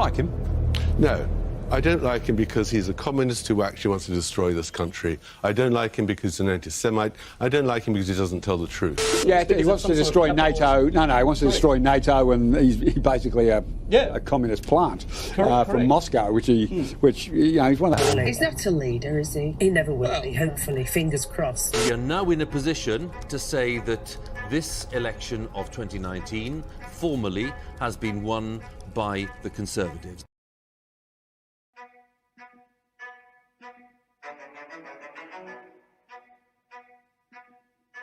like him? No. I don't like him because he's a communist who actually wants to destroy this country. I don't like him because he's an anti-Semite. I don't like him because he doesn't tell the truth. Yeah, he wants to destroy NATO. No, he wants to destroy NATO, and he's basically a communist plant from Moscow, which he's one of the... He's not a leader, is he? He never will be, hopefully, fingers crossed. We are now in a position to say that this election of 2019 formally has been won by the Conservatives.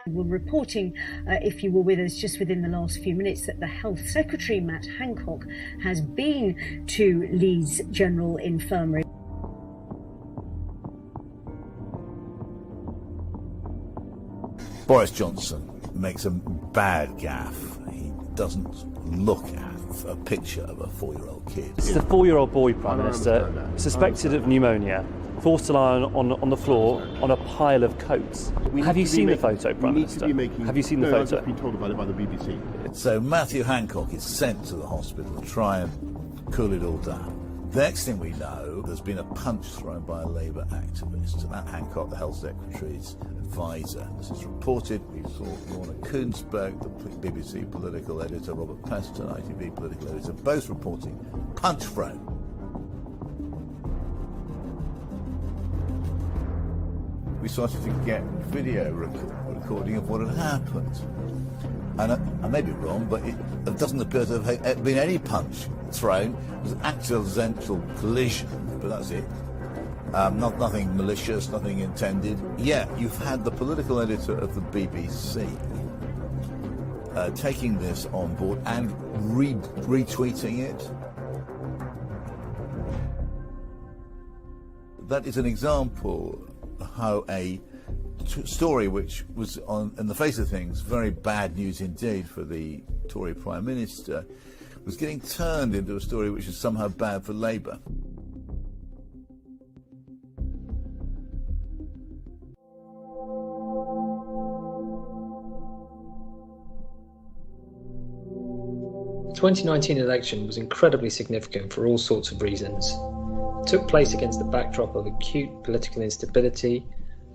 We're reporting, if you were with us just within the last few minutes, that the Health Secretary, Matt Hancock, has been to Leeds General Infirmary. Boris Johnson makes a bad gaffe. He doesn't look at a picture of a 4-year-old kid. It's the 4-year-old boy, Prime Minister, suspected of pneumonia, forced to lie on the floor on a pile of coats. Have you seen the photo, Prime Minister? Have you seen the photo? I've just been told about it by the BBC. So Matthew Hancock is sent to the hospital to try and cool it all down. The next thing we know, there's been a punch thrown by a Labour activist. Matt Hancock, the Health Secretary's advisor. This is reported. We saw Lorna Koonsberg, the BBC political editor, Robert Peston, ITV political editor, both reporting punch thrown. We started to get video recording of what had happened. And I may be wrong, but it doesn't appear to have been any punch thrown. It was an accidental collision, but that's it. Nothing malicious, nothing intended. Yeah, you've had the political editor of the BBC taking this on board and retweeting it. That is an example how a story which was, in the face of things, very bad news indeed for the Tory Prime Minister, was getting turned into a story which is somehow bad for Labour. The 2019 election was incredibly significant for all sorts of reasons. It took place against the backdrop of acute political instability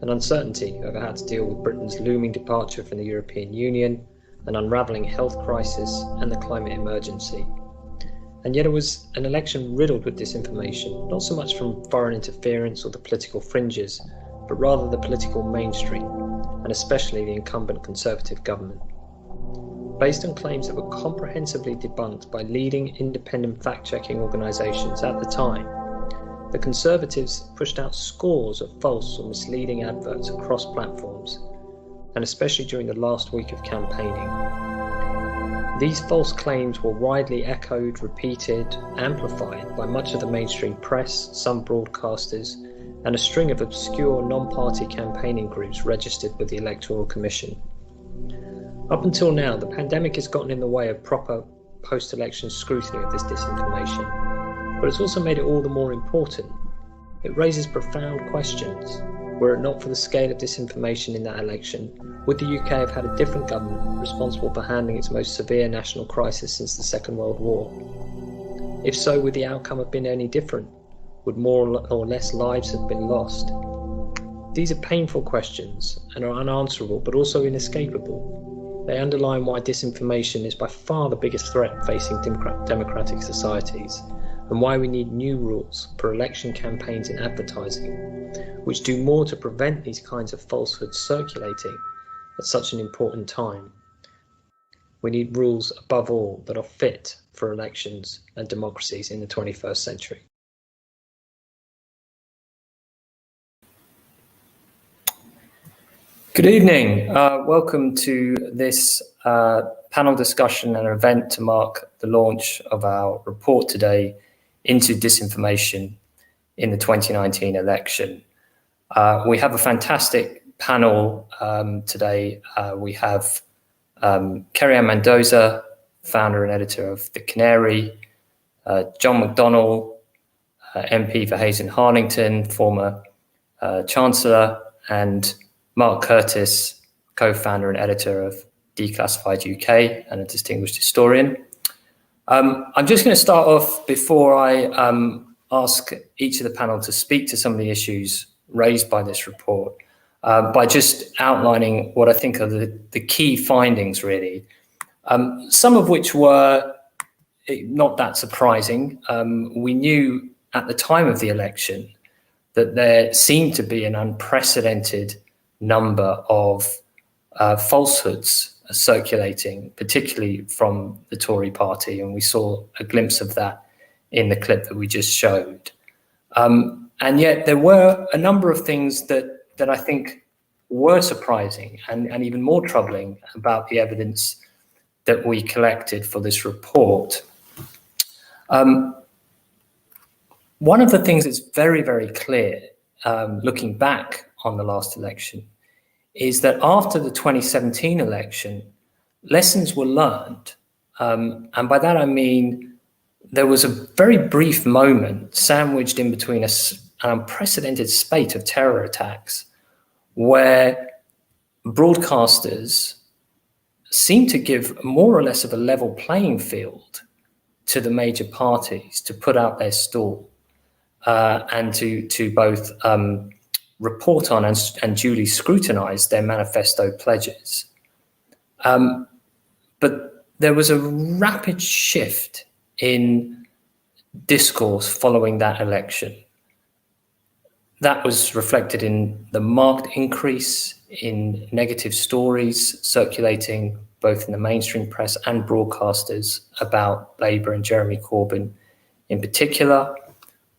and uncertainty over how to deal with Britain's looming departure from the European Union, an unravelling health crisis and the climate emergency. And yet it was an election riddled with disinformation, not so much from foreign interference or the political fringes, but rather the political mainstream, and especially the incumbent Conservative government. Based on claims that were comprehensively debunked by leading independent fact-checking organisations at the time, the Conservatives pushed out scores of false or misleading adverts across platforms, and especially during the last week of campaigning. These false claims were widely echoed, repeated, amplified by much of the mainstream press, some broadcasters, and a string of obscure non-party campaigning groups registered with the Electoral Commission. Up until now, the pandemic has gotten in the way of proper post-election scrutiny of this disinformation. But it's also made it all the more important. It raises profound questions. Were it not for the scale of disinformation in that election, would the UK have had a different government responsible for handling its most severe national crisis since the Second World War? If so, would the outcome have been any different? Would more or less lives have been lost? These are painful questions and are unanswerable but also inescapable. They underline why disinformation is by far the biggest threat facing democratic societies, and why we need new rules for election campaigns and advertising, which do more to prevent these kinds of falsehoods circulating at such an important time. We need rules, above all, that are fit for elections and democracies in the 21st century. Good evening. Welcome to this panel discussion and event to mark the launch of our report today into disinformation in the 2019 election. We have a fantastic panel today. We have Kerry-Anne Mendoza, founder and editor of the Canary, John McDonnell, MP for Hayes and Harlington, former Chancellor, and Mark Curtis, co-founder and editor of Declassified UK and a distinguished historian. I'm just going to start off before I ask each of the panel to speak to some of the issues raised by this report by just outlining what I think are the key findings, really, some of which were not that surprising. We knew at the time of the election that there seemed to be an unprecedented number of falsehoods circulating, particularly from the Tory party, and we saw a glimpse of that in the clip that we just showed. And yet there were a number of things that I think were surprising and even more troubling about the evidence that we collected for this report. One of the things that's very, very clear, looking back on the last election, is that after the 2017 election, lessons were learned. And by that I mean there was a very brief moment sandwiched in between an unprecedented spate of terror attacks where broadcasters seemed to give more or less of a level playing field to the major parties to put out their stall and to both report on and duly scrutinize their manifesto pledges. But there was a rapid shift in discourse following that election. That was reflected in the marked increase in negative stories circulating both in the mainstream press and broadcasters about Labour and Jeremy Corbyn in particular,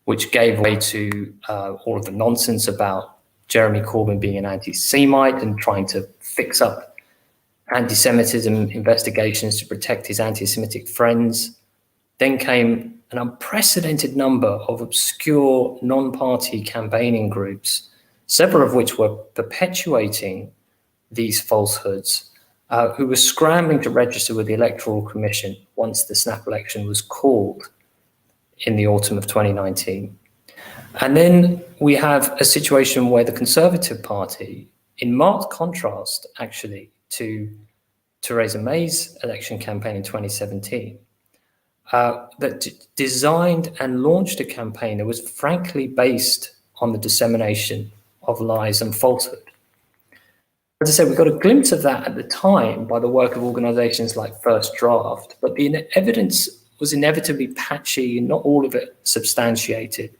which gave way to all of the nonsense about Jeremy Corbyn being an anti-Semite and trying to fix up anti-Semitism investigations to protect his anti-Semitic friends. Then came an unprecedented number of obscure non-party campaigning groups, several of which were perpetuating these falsehoods, who were scrambling to register with the Electoral Commission once the snap election was called in the autumn of 2019. And then we have a situation where the Conservative Party, in marked contrast actually to Theresa May's election campaign in 2017, that designed and launched a campaign that was frankly based on the dissemination of lies and falsehood. As I said, we got a glimpse of that at the time by the work of organisations like First Draft, but the evidence was inevitably patchy and not all of it substantiated.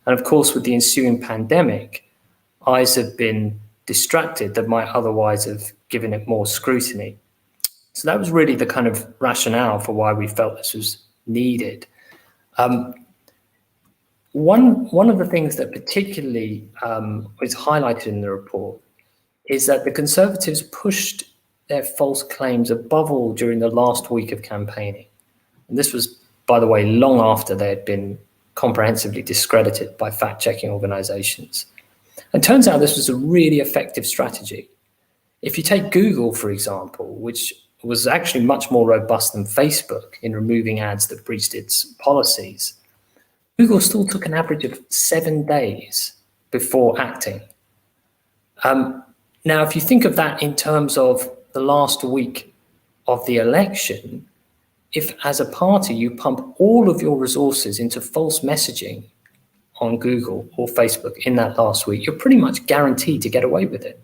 And of course, with the ensuing pandemic, eyes have been distracted that might otherwise have given it more scrutiny. So that was really the kind of rationale for why we felt this was needed. One of the things that particularly is highlighted in the report is that the Conservatives pushed their false claims above all during the last week of campaigning. And this was, by the way, long after they had been comprehensively discredited by fact-checking organizations. And turns out this was a really effective strategy. If you take Google, for example, which was actually much more robust than Facebook in removing ads that breached its policies, Google still took an average of 7 days before acting. Now, if you think of that in terms of the last week of the election, if as a party you pump all of your resources into false messaging on Google or Facebook in that last week, you're pretty much guaranteed to get away with it.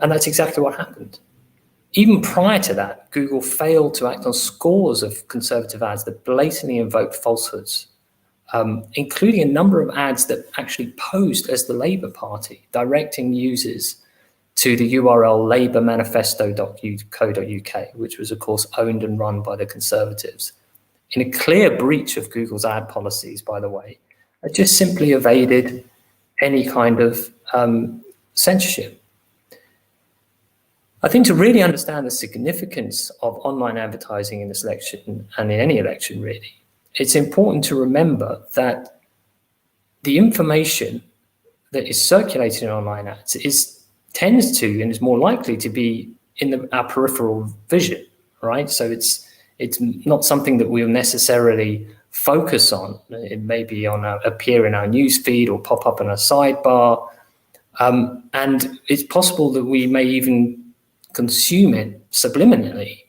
And that's exactly what happened. Even prior to that, Google failed to act on scores of Conservative ads that blatantly invoked falsehoods, including a number of ads that actually posed as the Labour Party, directing users to the URL labourmanifesto.co.uk, which was, of course, owned and run by the Conservatives, in a clear breach of Google's ad policies, by the way. It just simply evaded any kind of censorship. I think to really understand the significance of online advertising in this election, and in any election really, it's important to remember that the information that is circulated in online ads tends to and is more likely to be in our peripheral vision, right? So it's not something that we'll necessarily focus on. It may be appear in our news feed or pop up in a sidebar. And it's possible that we may even consume it subliminally.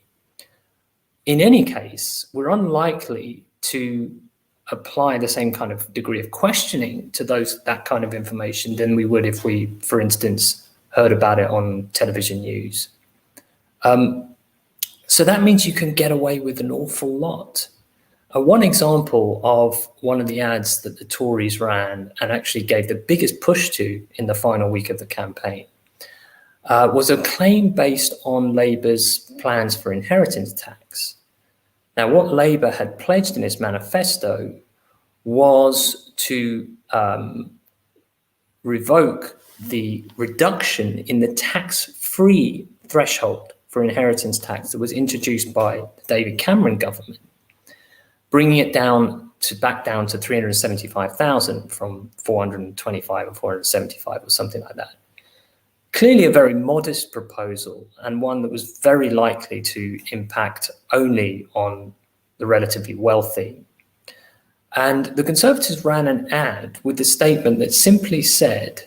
in any case, we're unlikely to apply the same kind of degree of questioning to that kind of information than we would if we, for instance, heard about it on television news. So that means you can get away with an awful lot. One example of one of the ads that the Tories ran and actually gave the biggest push to in the final week of the campaign was a claim based on Labour's plans for inheritance tax. Now, what Labour had pledged in its manifesto was to revoke the reduction in the tax-free threshold for inheritance tax that was introduced by the David Cameron government, bringing it back down to 375,000 from 425 or 475 or something like that. Clearly a very modest proposal, and one that was very likely to impact only on the relatively wealthy. And the Conservatives ran an ad with the statement that simply said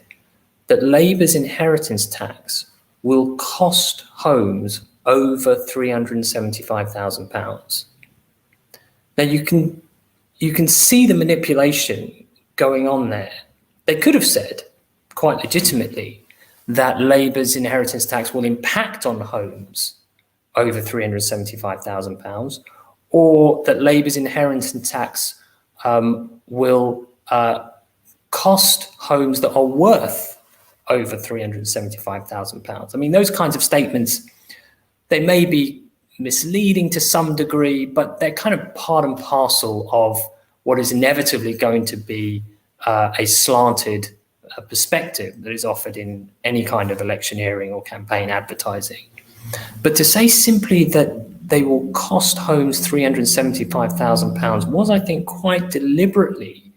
that Labour's inheritance tax will cost homes over £375,000. Now you can see the manipulation going on there. They could have said, quite legitimately, that Labour's inheritance tax will impact on homes over £375,000, or that Labour's inheritance tax will cost homes that are worth over £375,000. I mean, those kinds of statements, they may be misleading to some degree, but they're kind of part and parcel of what is inevitably going to be a slanted perspective that is offered in any kind of electioneering or campaign advertising. But to say simply that they will cost homes £375,000 was, I think, quite deliberately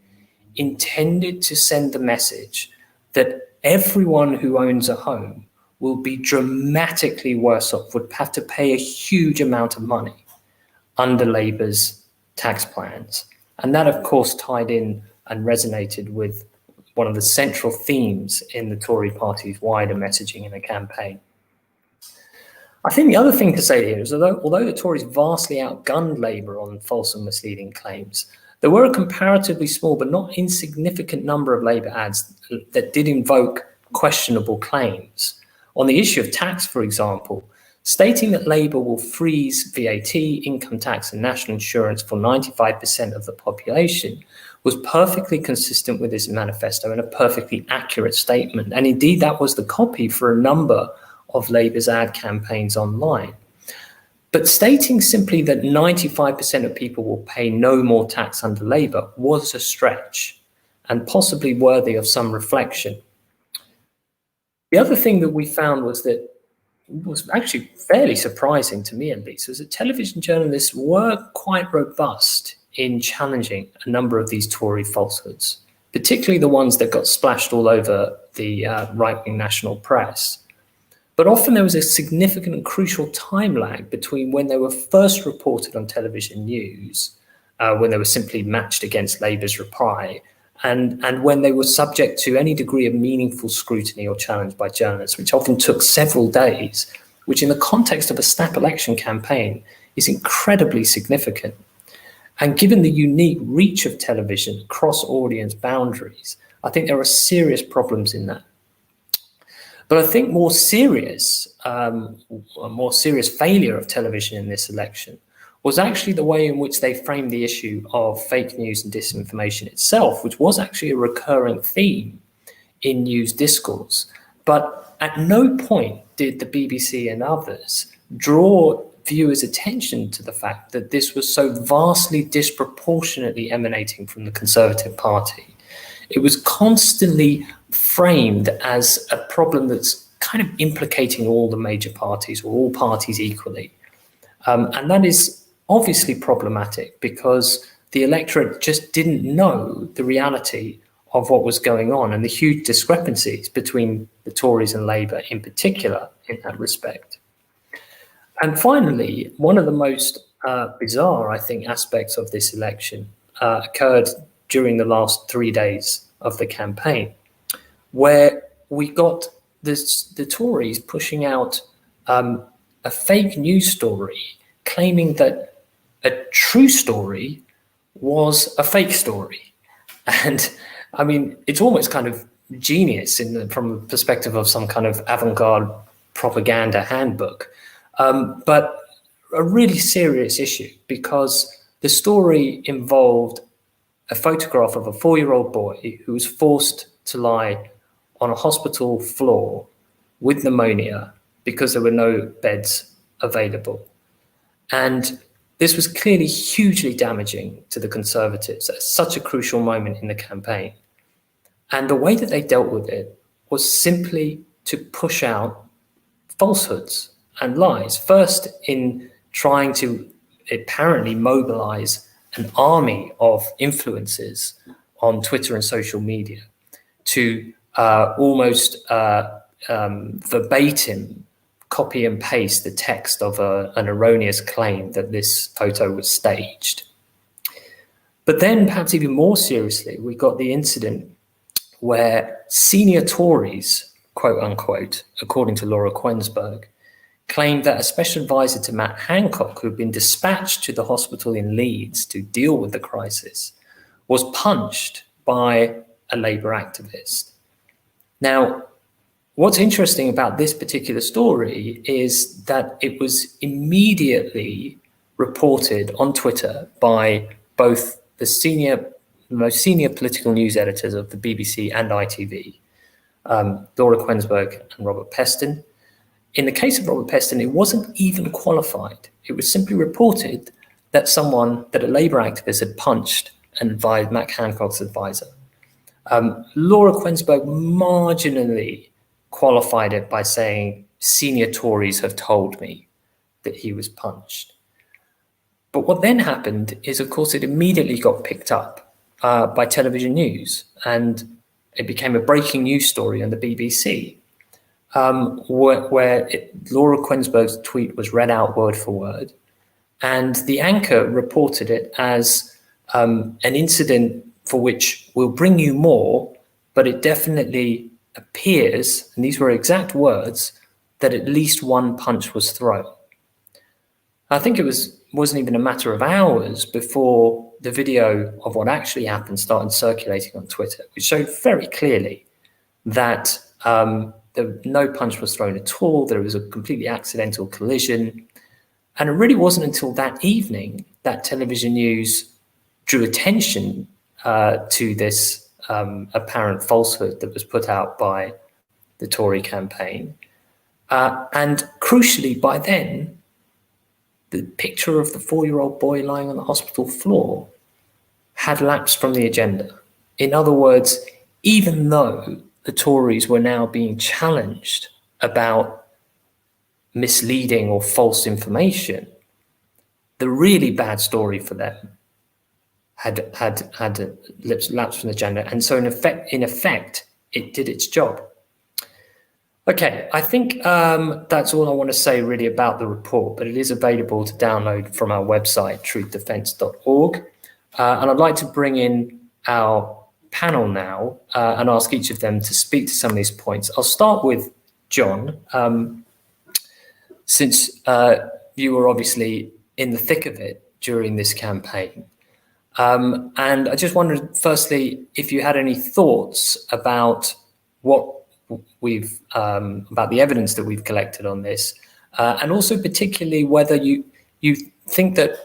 intended to send the message that everyone who owns a home will be dramatically worse off, would have to pay a huge amount of money under Labour's tax plans. And that, of course, tied in and resonated with one of the central themes in the Tory party's wider messaging in the campaign. I think the other thing to say here is that although the Tories vastly outgunned Labour on false and misleading claims, there were a comparatively small but not insignificant number of Labour ads that did invoke questionable claims. On the issue of tax, for example, stating that Labour will freeze VAT, income tax and national insurance for 95% of the population was perfectly consistent with his manifesto and a perfectly accurate statement. And indeed, that was the copy for a number of Labour's ad campaigns online. But stating simply that 95% of people will pay no more tax under Labour was a stretch and possibly worthy of some reflection. The other thing that we found was actually fairly surprising to me, at least, was that television journalists were quite robust in challenging a number of these Tory falsehoods, particularly the ones that got splashed all over the right-wing national press. But often there was a significant and crucial time lag between when they were first reported on television news, when they were simply matched against Labour's reply, and when they were subject to any degree of meaningful scrutiny or challenge by journalists, which often took several days, which in the context of a snap election campaign is incredibly significant. And given the unique reach of television across audience boundaries, I think there are serious problems in that. But I think a more serious failure of television in this election was actually the way in which they framed the issue of fake news and disinformation itself, which was actually a recurring theme in news discourse. But at no point did the BBC and others draw viewers' attention to the fact that this was so vastly disproportionately emanating from the Conservative Party. It was constantly framed as a problem that's kind of implicating all the major parties or all parties equally. And that is obviously problematic because the electorate just didn't know the reality of what was going on and the huge discrepancies between the Tories and Labour in particular in that respect. And finally, one of the most bizarre, I think, aspects of this election occurred during the last 3 days of the campaign, where we got the Tories pushing out a fake news story claiming that a true story was a fake story. And I mean, it's almost kind of genius from the perspective of some kind of avant-garde propaganda handbook, but a really serious issue, because the story involved a photograph of a 4-year-old boy who was forced to lie on a hospital floor with pneumonia because there were no beds available. And this was clearly hugely damaging to the Conservatives at such a crucial moment in the campaign. And the way that they dealt with it was simply to push out falsehoods and lies, first in trying to apparently mobilize an army of influencers on Twitter and social media to almost verbatim copy and paste the text of an erroneous claim that this photo was staged. But then, perhaps even more seriously, we got the incident where senior Tories, quote unquote, according to Laura Quensberg, claimed that a special advisor to Matt Hancock, who had been dispatched to the hospital in Leeds to deal with the crisis, was punched by a Labour activist. Now, what's interesting about this particular story is that it was immediately reported on Twitter by both the most senior political news editors of the BBC and ITV, Laura Quensberg and Robert Peston. In the case of Robert Peston, it wasn't even qualified. It was simply reported that a Labour activist had punched and advised Matt Hancock's advisor. Laura Quensberg marginally qualified it by saying, senior Tories have told me that he was punched. But what then happened is, of course, it immediately got picked up by television news, and it became a breaking news story on the BBC, where Laura Quensberg's tweet was read out word for word, and the anchor reported it as an incident for which we'll bring you more, but it definitely appears, and these were exact words, that at least one punch was thrown. I think it wasn't even a matter of hours before the video of what actually happened started circulating on Twitter, which showed very clearly that no punch was thrown at all. There was a completely accidental collision. And it really wasn't until that evening that television news drew attention to this apparent falsehood that was put out by the Tory campaign. And crucially, by then, the picture of the 4-year-old boy lying on the hospital floor had lapsed from the agenda. In other words, even though the Tories were now being challenged about misleading or false information, the really bad story for them had lapsed from the agenda. And so in effect, it did its job. Okay, I think that's all I want to say really about the report, but it is available to download from our website, truthdefence.org. And I'd like to bring in our panel now and ask each of them to speak to some of these points. I'll start with John, since you were obviously in the thick of it during this campaign. And I just wondered, firstly, if you had any thoughts about what about the evidence that we've collected on this, and also particularly whether you think that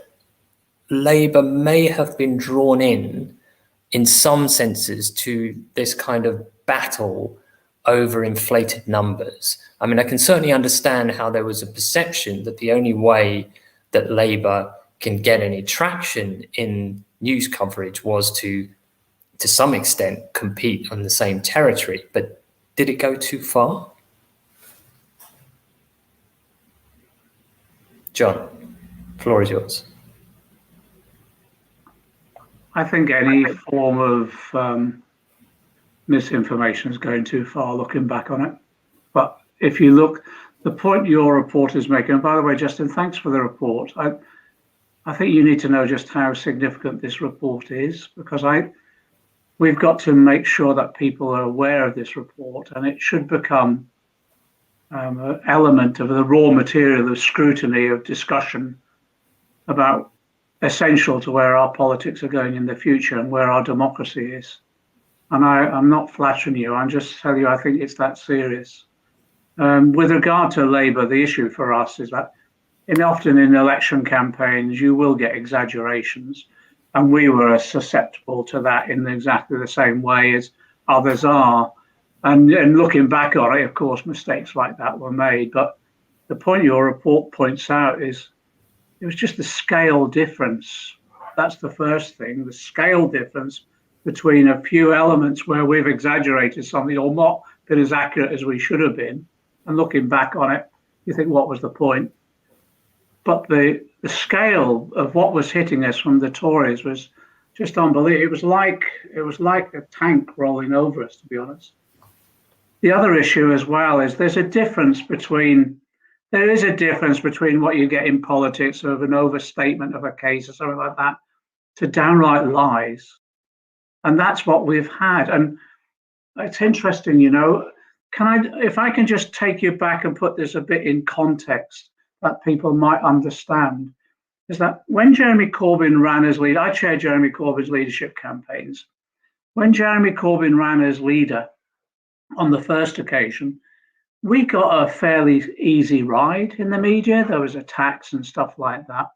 Labour may have been drawn in some senses to this kind of battle over inflated numbers. I mean, I can certainly understand how there was a perception that the only way that Labour can get any traction in news coverage was to some extent compete on the same territory, but did it go too far? John, floor is yours. I think any form of misinformation is going too far, looking back on it. But if you look, the point your report is making, and by the way, Justin, thanks for the report. I think you need to know just how significant this report is, because we've got to make sure that people are aware of this report, and it should become an element of the raw material of scrutiny, of discussion about essential to where our politics are going in the future and where our democracy is. And I'm not flattering you, I'm just telling you I think it's that serious. With regard to Labour, the issue for us is that often in election campaigns, you will get exaggerations. And we were susceptible to that in exactly the same way as others are. And looking back on it, of course, mistakes like that were made. But the point your report points out is it was just the scale difference. That's the first thing, the scale difference between a few elements where we've exaggerated something or not been as accurate as we should have been. And looking back on it, you think, what was the point? But the scale of what was hitting us from the Tories was just unbelievable. It was like a tank rolling over us, to be honest. The other issue as well is there is a difference between what you get in politics of an overstatement of a case or something like that to downright lies. And that's what we've had. And it's interesting, if I can just take you back and put this a bit in context that people might understand, is that when Jeremy Corbyn ran as leader, I chaired Jeremy Corbyn's leadership campaigns. When Jeremy Corbyn ran as leader on the first occasion, we got a fairly easy ride in the media. There was attacks and stuff like that.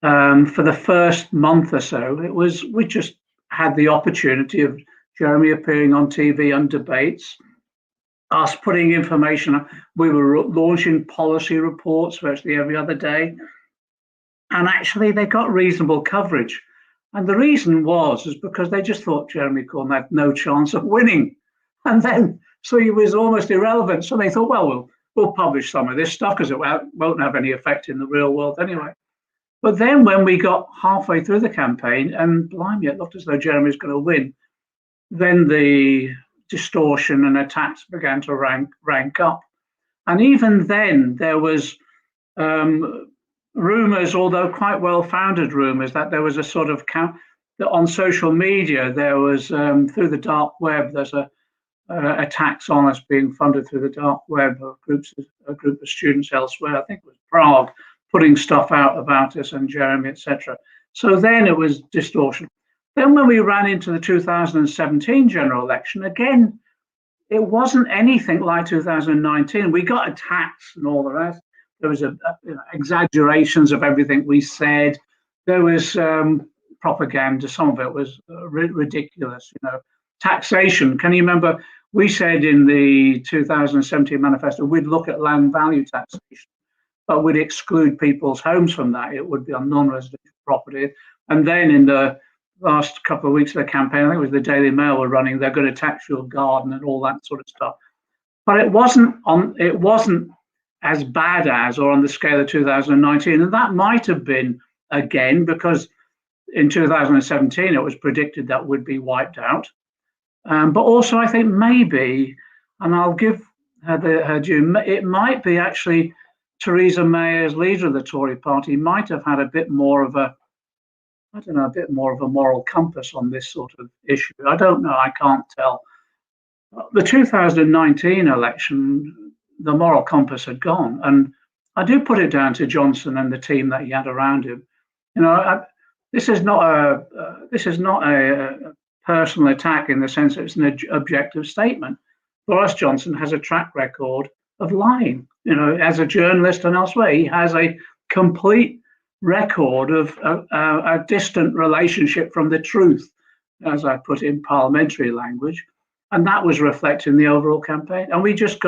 For the first month or so, we just had the opportunity of Jeremy appearing on TV on debates, us putting information. We were launching policy reports virtually every other day. And actually, they got reasonable coverage. And the reason was because they just thought Jeremy Corbyn had no chance of winning. And then, so he was almost irrelevant. So they thought, well, we'll publish some of this stuff because it won't have any effect in the real world anyway. But then when we got halfway through the campaign, and blimey, it looked as though Jeremy's going to win, then the distortion and attacks began to rank up. And even then, there was rumours, although quite well-founded rumours, that there was a sort of that on social media, there was, through the dark web, there's attacks on us being funded through the dark web, a group of students elsewhere, I think it was Prague, putting stuff out about us and Jeremy, etc. So then it was distortion. Then when we ran into the 2017 general election, again, it wasn't anything like 2019. We got attacks and all the rest. There was exaggerations of everything we said. There was propaganda. Some of it was ridiculous. Taxation. Can you remember? We said in the 2017 manifesto we'd look at land value taxation, but we'd exclude people's homes from that. It would be on non-residential property. And then in the last couple of weeks of the campaign, I think it was the Daily Mail were running, they're going to tax your garden and all that sort of stuff. But it wasn't as bad as or on the scale of 2019. And that might have been, again, because in 2017 it was predicted that would be wiped out. But also I think maybe, and I'll give her due, it might be actually Theresa May as leader of the Tory party might have had a bit more of a moral compass on this sort of issue. I don't know, I can't tell. The 2019 election, the moral compass had gone, and I do put it down to Johnson and the team that he had around him. This is not a personal attack in the sense that it's an objective statement. Boris Johnson has a track record of lying. As a journalist and elsewhere, he has a complete record of a distant relationship from the truth, as I put in parliamentary language, and that was reflected in the overall campaign. And we just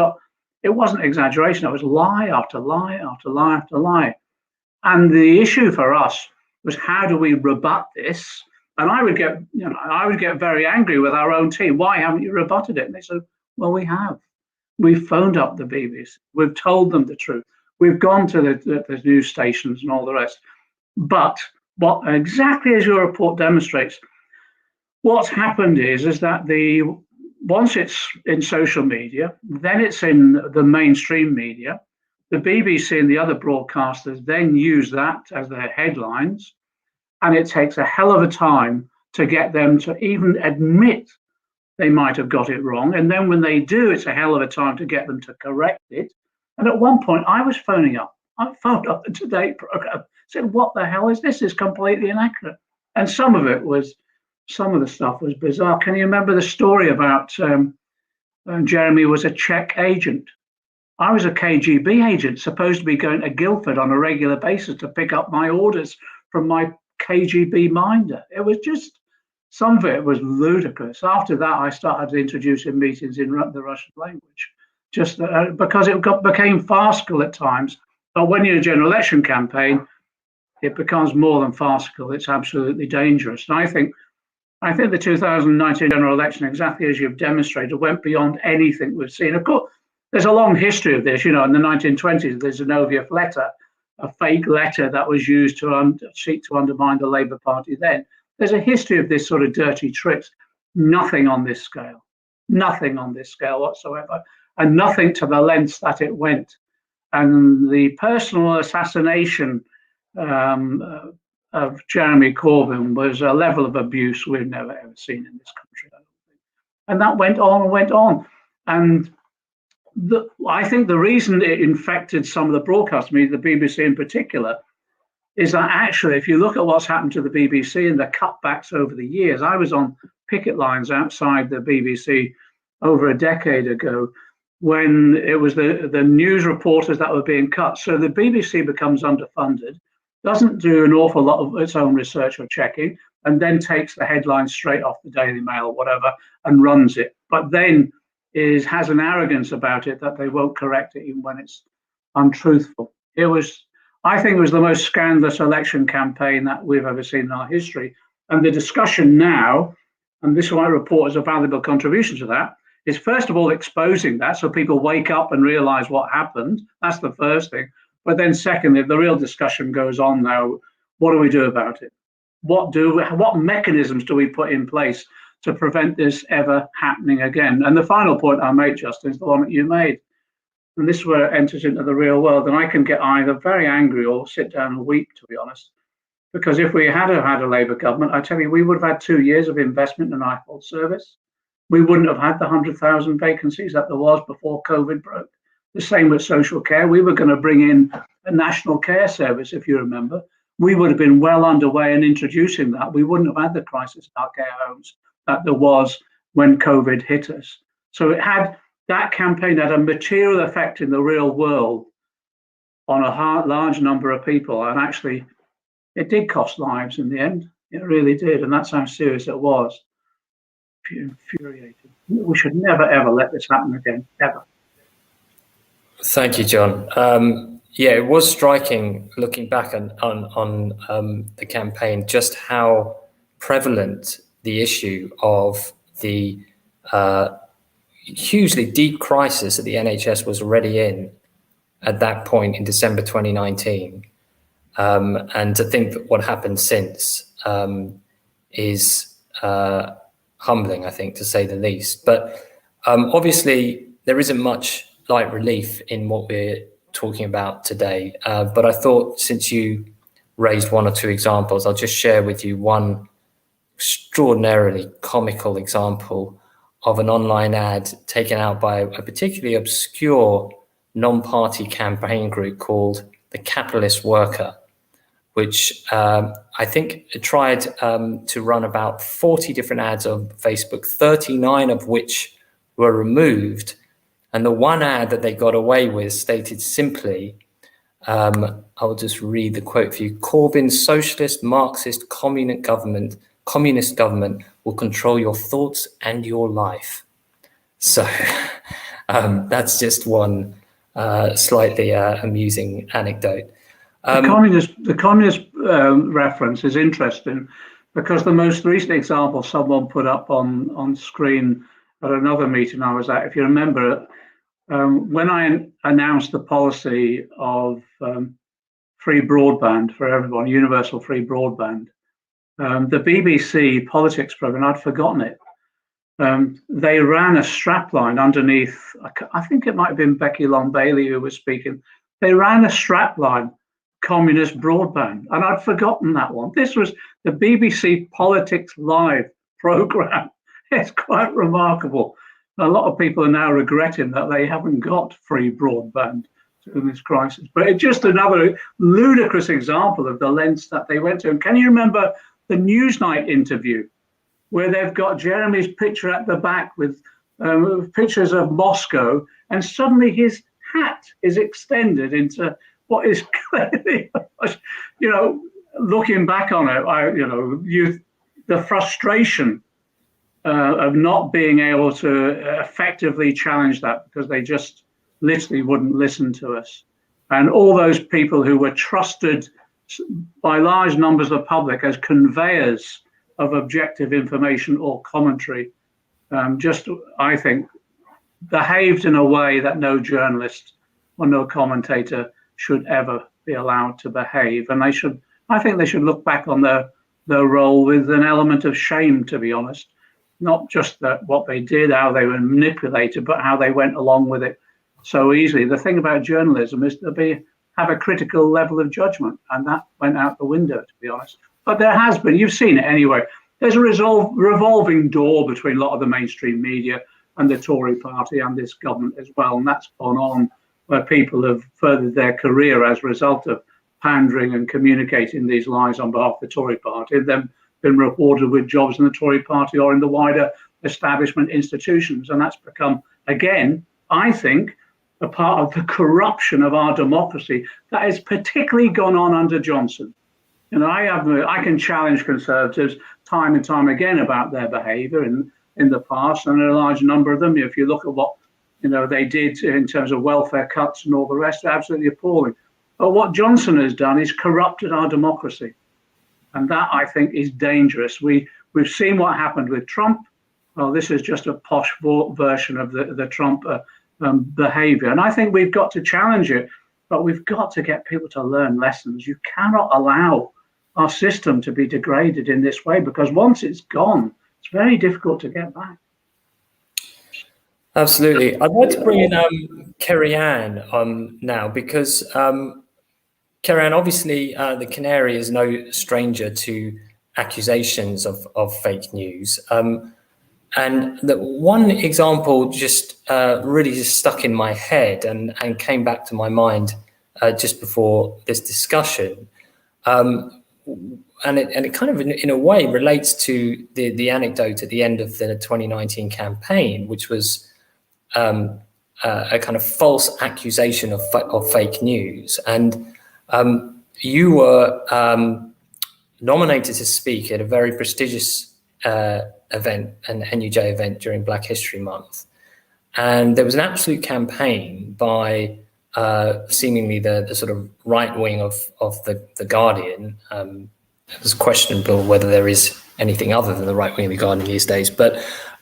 it wasn't exaggeration, it was lie after lie after lie after lie. And the issue for us was, how do we rebut this? And I would get very angry with our own team. Why haven't you rebutted it? And they said, well, we have. We've phoned up the BBC. We've told them the truth. We've gone to the news stations and all the rest. But what exactly as your report demonstrates, what's happened is that once it's in social media, then it's in the mainstream media. The BBC and the other broadcasters then use that as their headlines, and it takes a hell of a time to get them to even admit they might have got it wrong. And then when they do, it's a hell of a time to get them to correct it. And at one point, I was phoning up I phoned up the Today programme, said, what the hell is this? It's completely inaccurate. And some of the stuff was bizarre. Can you remember the story about Jeremy was a Czech agent? I was a KGB agent, supposed to be going to Guildford on a regular basis to pick up my orders from my KGB minder. It was just, some of it was ludicrous. After that, I started introducing meetings in the Russian language, just because it became farcical at times. But when you're in a general election campaign, it becomes more than farcical. It's absolutely dangerous. And I think the 2019 general election, exactly as you've demonstrated, went beyond anything we've seen. Of course, there's a long history of this. In the 1920s, the Zinoviev letter, a fake letter that was used to seek to undermine the Labour Party then. There's a history of this sort of dirty tricks. Nothing on this scale whatsoever, and nothing to the lengths that it went. And the personal assassination of Jeremy Corbyn was a level of abuse we've never ever seen in this country, I don't think. And that went on and went on. And I think the reason it infected some of the broadcast media, the BBC in particular, is that actually, if you look at what's happened to the BBC and the cutbacks over the years, I was on picket lines outside the BBC over a decade ago when it was the news reporters that were being cut. So the BBC becomes underfunded, doesn't do an awful lot of its own research or checking, and then takes the headlines straight off the Daily Mail or whatever and runs it. But then has an arrogance about it that they won't correct it even when it's untruthful. I think it was the most scandalous election campaign that we've ever seen in our history. And the discussion now, and this is why I report as a valuable contribution to that, is first of all exposing that so people wake up and realize what happened. That's the first thing. But then secondly, the real discussion goes on now. What do we do about it? What mechanisms do we put in place to prevent this ever happening again? And the final point I made, Justin, is the one that you made. And this is where it enters into the real world. And I can get either very angry or sit down and weep, to be honest. Because if we had had a Labour government, I tell you, we would have had 2 years of investment in our health service. We wouldn't have had the 100,000 vacancies that there was before COVID broke. The same with social care. We were going to bring in a national care service, if you remember. We would have been well underway in introducing that. We wouldn't have had the crisis in our care homes that there was when COVID hit us. So that campaign had a material effect in the real world on a large number of people. And actually, it did cost lives in the end. It really did. And that's how serious it was. Infuriating. We should never, ever let this happen again, ever. Thank you, John. Yeah, it was striking looking back on the campaign, just how prevalent the issue of the hugely deep crisis that the NHS was already in at that point in December 2019. And to think that what happened since is humbling, I think, to say the least. But obviously, there isn't much light relief in what we're talking about today. But I thought, since you raised one or two examples, I'll just share with you one extraordinarily comical example of an online ad taken out by a particularly obscure non-party campaign group called the Capitalist Worker, which I think tried to run about 40 different ads on Facebook, 39 of which were removed. And the one ad that they got away with stated simply, I'll just read the quote for you: Corbyn's socialist, Marxist, communist government will control your thoughts and your life. So that's just one slightly amusing anecdote. The communist reference is interesting because the most recent example someone put up on screen at another meeting I was at, if you remember, when I announced the policy of free broadband for everyone, universal free broadband, the BBC politics programme, I'd forgotten it. They ran a strapline underneath, I think it might have been Becky Long-Bailey who was speaking. They ran a strapline, communist broadband, and I'd forgotten that one. This was the BBC Politics Live programme. It's quite remarkable. A lot of people are now regretting that they haven't got free broadband to this crisis. But it's just another ludicrous example of the lengths that they went to. And can you remember the Newsnight interview where they've got Jeremy's picture at the back with pictures of Moscow, and suddenly his hat is extended into what is clearly, looking back on it, the frustration of not being able to effectively challenge that, because they just literally wouldn't listen to us. And all those people who were trusted by large numbers of the public as conveyors of objective information or commentary, I think, behaved in a way that no journalist or no commentator should ever be allowed to behave. And I think they should look back on their role with an element of shame, to be honest. Not just what they did, how they were manipulated, but how they went along with it so easily. The thing about journalism is to have a critical level of judgment, and that went out the window, to be honest. But there has been, you've seen it anyway, there's a revolving door between a lot of the mainstream media and the Tory party and this government as well, and that's gone on where people have furthered their career as a result of pandering and communicating these lies on behalf of the Tory party, and then been rewarded with jobs in the Tory party or in the wider establishment institutions. And that's become, again, I think, a part of the corruption of our democracy that has particularly gone on under Johnson. I can challenge Conservatives time and time again about their behaviour in the past, and a large number of them, if you look at what they did in terms of welfare cuts and all the rest, are absolutely appalling. But what Johnson has done is corrupted our democracy, and that, I think, is dangerous. We've seen what happened with Trump. Well, this is just a posh version of the Trump behaviour, and I think we've got to challenge it. But we've got to get people to learn lessons. You cannot allow our system to be degraded in this way, because once it's gone, it's very difficult to get back. Absolutely. I'd like to bring in Kerry-Anne on now, because Kerry-Anne, obviously the Canary is no stranger to accusations of fake news. And the one example just really just stuck in my head and came back to my mind just before this discussion. And it kind of, in a way, relates to the anecdote at the end of the 2019 campaign, which was a kind of false accusation of fake news. And you were nominated to speak at a very prestigious event, an NUJ event during Black History Month. And there was an absolute campaign by seemingly the sort of right wing of the Guardian. It was questionable whether there is anything other than the right wing of the Guardian these days. But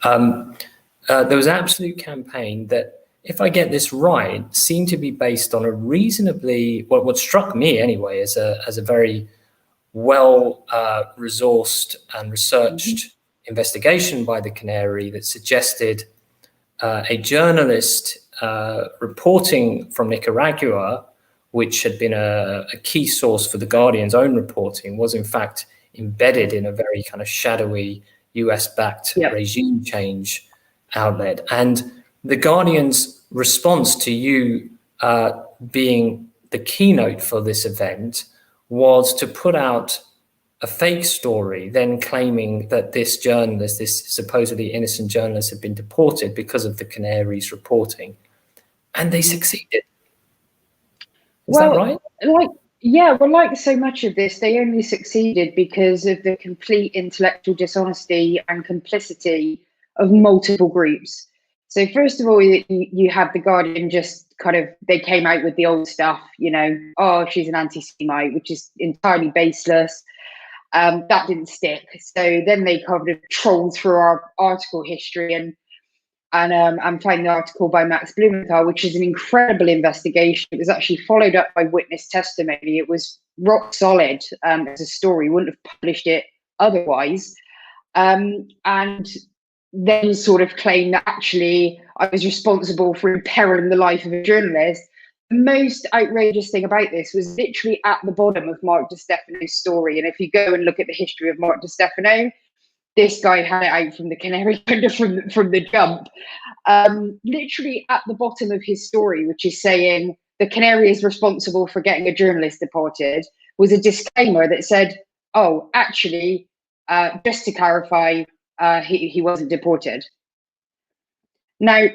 there was an absolute campaign that, if I get this right, seemed to be based on a reasonably, what struck me anyway, as a very well resourced and researched investigation by the Canary that suggested a journalist reporting from Nicaragua, which had been a key source for the Guardian's own reporting, was in fact embedded in a very kind of shadowy US-backed regime change outlet. And the Guardian's response to you being the keynote for this event was to put out a fake story, then claiming that this journalist, this supposedly innocent journalist, had been deported because of the Canary's reporting. And they succeeded. Is that right? Like so much of this, they only succeeded because of the complete intellectual dishonesty and complicity of multiple groups. So first of all, you have the Guardian just kind of, they came out with the old stuff, oh, she's an anti-Semite, which is entirely baseless. That didn't stick. So then they kind of trolled through our article history and I'm finding the article by Max Blumenthal, which is an incredible investigation. It was actually followed up by witness testimony. It was rock solid as a story. Wouldn't have published it otherwise. And then sort of claim that actually I was responsible for imperiling the life of a journalist. The most outrageous thing about this was literally at the bottom of Mark DiStefano's story. And if you go and look at the history of Mark DiStefano, this guy had it out from the Canary, kind of from the jump. Literally at the bottom of his story, which is saying the Canary is responsible for getting a journalist deported, was a disclaimer that said, oh, actually, just to clarify, he wasn't deported. Now,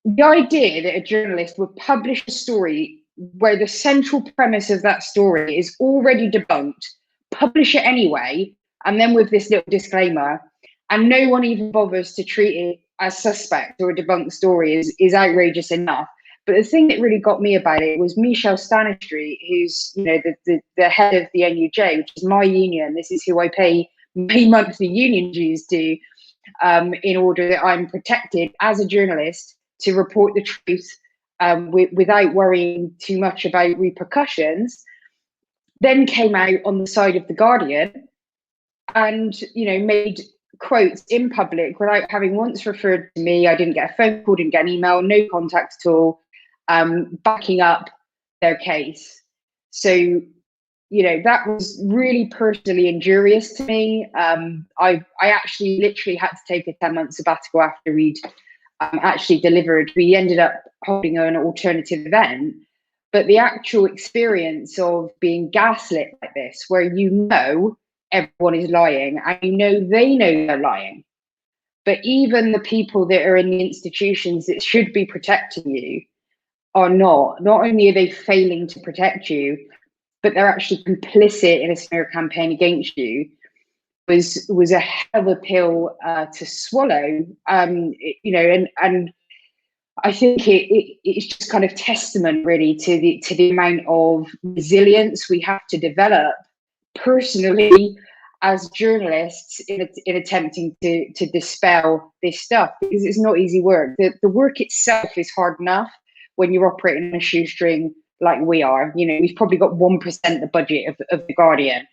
the idea that a journalist would publish a story where the central premise of that story is already debunked, publish it anyway, and then with this little disclaimer, and no one even bothers to treat it as suspect or a debunked story is outrageous enough. But the thing that really got me about it was Michelle Stanistreet, who's the head of the NUJ, which is my union. This is who I pay my monthly union dues to, in order that I'm protected as a journalist to report the truth without worrying too much about repercussions. Then came out on the side of the Guardian, and made quotes in public without having once referred to me. I didn't get a phone call, didn't get an email, no contact at all, backing up their case. So, that was really personally injurious to me. I actually literally had to take a 10-month sabbatical after we'd actually delivered. We ended up holding an alternative event, but the actual experience of being gaslit like this, where everyone is lying, and they know they're lying, but even the people that are in the institutions that should be protecting you are not. Not only are they failing to protect you, but they're actually complicit in a smear campaign against you, was a hell of a pill to swallow. And I think it's just kind of testament really to the amount of resilience we have to develop personally as journalists in attempting to dispel this stuff, because it's not easy work. The work itself is hard enough when you're operating on a shoestring like we are. We've probably got 1% the budget of the Guardian,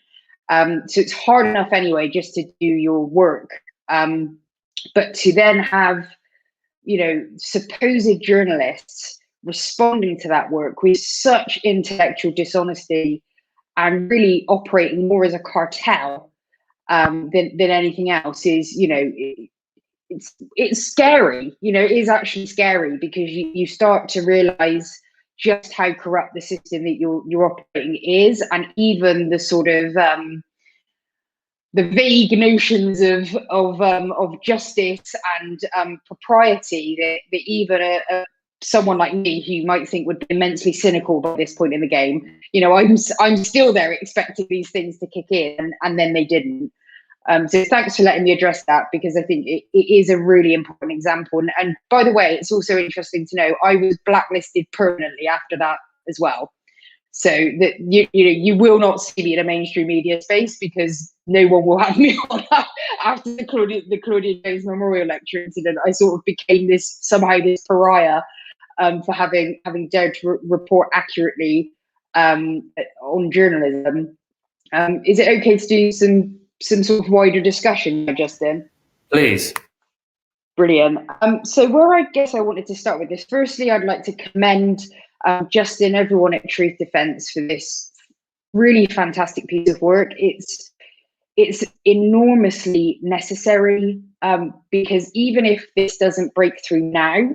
so it's hard enough anyway just to do your work, but to then have supposed journalists responding to that work with such intellectual dishonesty and really operating more as a cartel than anything else is, it's scary. It is actually scary, because you start to realize just how corrupt the system that you're operating is, and even the sort of the vague notions of justice and propriety that even someone like me, who you might think would be immensely cynical by this point in the game, I'm still there expecting these things to kick in, and then they didn't. So thanks for letting me address that, because I think it is a really important example. And by the way, it's also interesting to know I was blacklisted permanently after that as well. So that you will not see me in a mainstream media space, because no one will have me on that. After the Claudia Jones Memorial Lecture incident, I sort of became this pariah for having dared to report accurately on journalism. Is it okay to do some sort of wider discussion, Justin? Please. Brilliant. So where I guess I wanted to start with this, firstly, I'd like to commend Justin, everyone at Truth Defence, for this really fantastic piece of work. It's enormously necessary, because even if this doesn't break through now,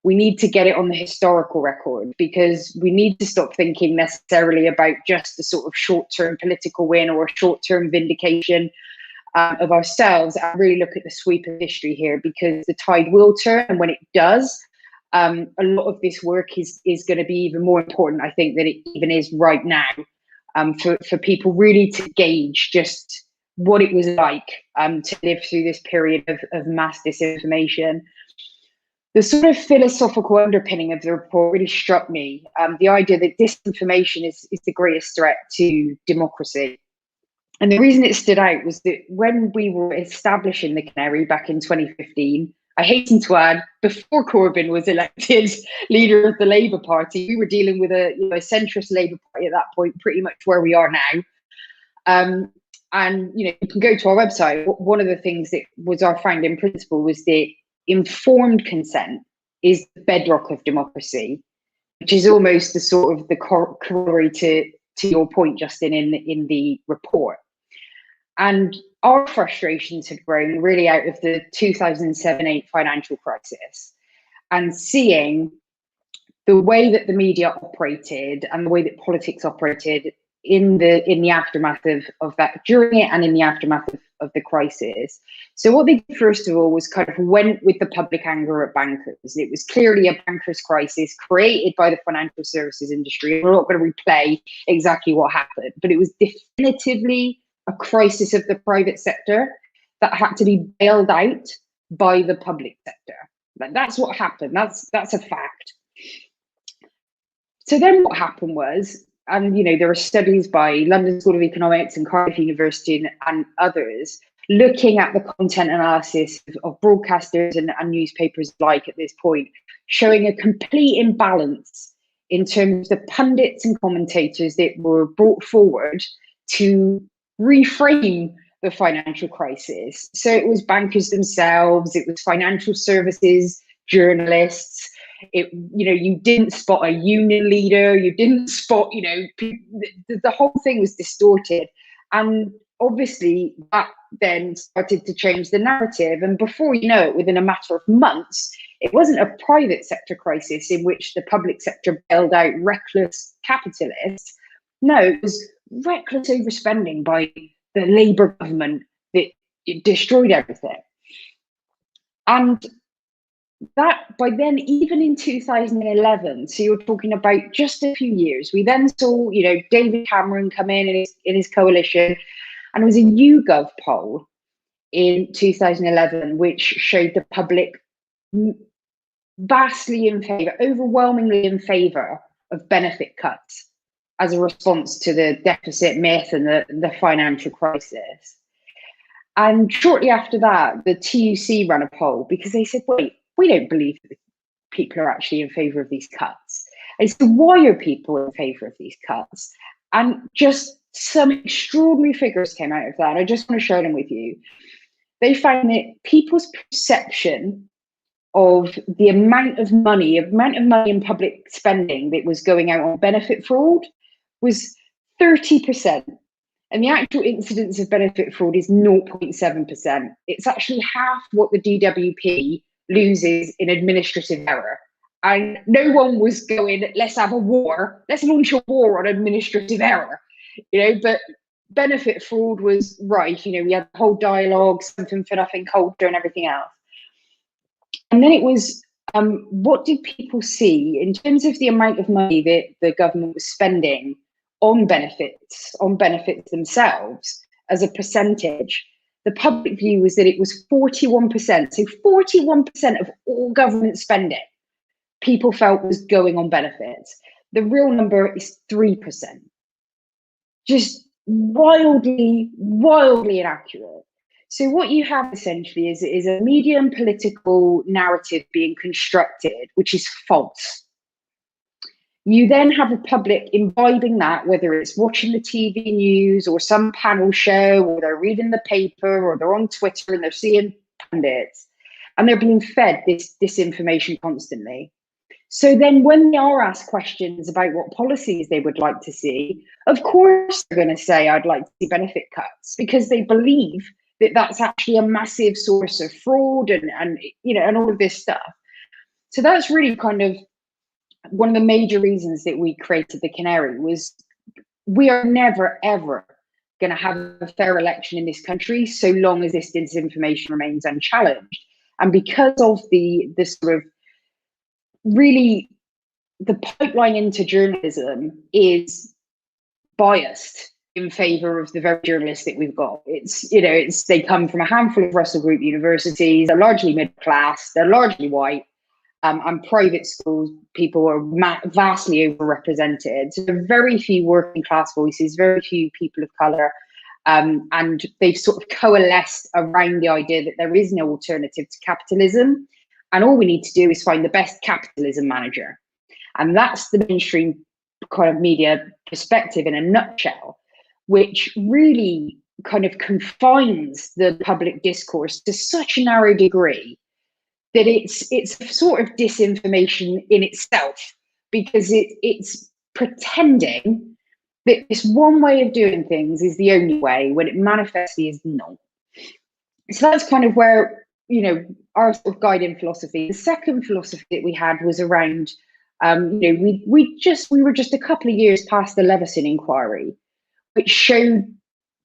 we need to get it on the historical record, because we need to stop thinking necessarily about just the sort of short-term political win or a short-term vindication of ourselves, and really look at the sweep of history here, because the tide will turn, and when it does, a lot of this work is going to be even more important, I think, than it even is right now, for people really to gauge just what it was like to live through this period of mass disinformation. The sort of philosophical underpinning of the report really struck me. The idea that disinformation is the greatest threat to democracy. And the reason it stood out was that when we were establishing the Canary back in 2015, I hasten to add, before Corbyn was elected leader of the Labour Party, we were dealing with a centrist Labour Party at that point, pretty much where we are now. And you can go to our website. One of the things that was our founding principle was that informed consent is the bedrock of democracy, which is almost the sort of the corollary to your point, Justin, in the report. And our frustrations had grown really out of the 2007-8 financial crisis, and seeing the way that the media operated and the way that politics operated in the aftermath of that, during it and in the aftermath of the crisis. So what they did first of all was kind of went with the public anger at bankers. It was clearly a bankers crisis created by the financial services industry. We're not going to replay exactly what happened, but it was definitively a crisis of the private sector that had to be bailed out by the public sector. That's what happened. That's a fact. So then what happened was, and there are studies by London School of Economics and Cardiff University and others looking at the content analysis of broadcasters and newspapers alike at this point, showing a complete imbalance in terms of the pundits and commentators that were brought forward to reframe the financial crisis. So it was bankers themselves, it was financial services journalists. You didn't spot a union leader, you didn't spot, the whole thing was distorted. And obviously that then started to change the narrative. And before you know it, within a matter of months, it wasn't a private sector crisis in which the public sector bailed out reckless capitalists. No, it was reckless overspending by the Labour government that it destroyed everything. And that by then, even in 2011, so you're talking about just a few years, we then saw, David Cameron come in his coalition, and it was a YouGov poll in 2011, which showed the public vastly in favour, overwhelmingly in favour of benefit cuts as a response to the deficit myth and the financial crisis. And shortly after that, the TUC ran a poll because they said, wait, we don't believe that people are actually in favour of these cuts. And so why are people in favour of these cuts? And just some extraordinary figures came out of that. I just want to share them with you. They found that people's perception of the amount of money in public spending that was going out on benefit fraud was 30%. And the actual incidence of benefit fraud is 0.7%. It's actually half what the DWP loses in administrative error. And no one was going, let's have a war, let's launch a war on administrative error, but benefit fraud was rife. We had the whole dialogue, something for nothing culture and everything else. And then it was, what did people see in terms of the amount of money that the government was spending on benefits themselves as a percentage? The public view was that it was 41%. So 41% of all government spending people felt was going on benefits. The real number is 3%. Just wildly inaccurate. So what you have essentially is a media and political narrative being constructed, which is false. You then have the public imbibing that, whether it's watching the TV news or some panel show, or they're reading the paper, or they're on Twitter and they're seeing pundits, and they're being fed this disinformation constantly. So then when they are asked questions about what policies they would like to see, of course they're going to say, I'd like to see benefit cuts, because they believe that that's actually a massive source of fraud and all of this stuff. So that's really kind of one of the major reasons that we created the Canary. Was we are never, ever going to have a fair election in this country so long as this disinformation remains unchallenged. And because of the sort of really, the pipeline into journalism is biased in favour of the very journalists that we've got. They come from a handful of Russell Group universities, they're largely middle class, they're largely white. And private schools, people are vastly overrepresented. So there are very few working class voices, very few people of colour, and they've sort of coalesced around the idea that there is no alternative to capitalism, and all we need to do is find the best capitalism manager. And that's the mainstream kind of media perspective in a nutshell, which really kind of confines the public discourse to such a narrow degree that it's sort of disinformation in itself, because it's pretending that this one way of doing things is the only way, when it manifestly is not. So that's kind of where, our sort of guiding philosophy. The second philosophy that we had was around We were just a couple of years past the Leveson inquiry, which showed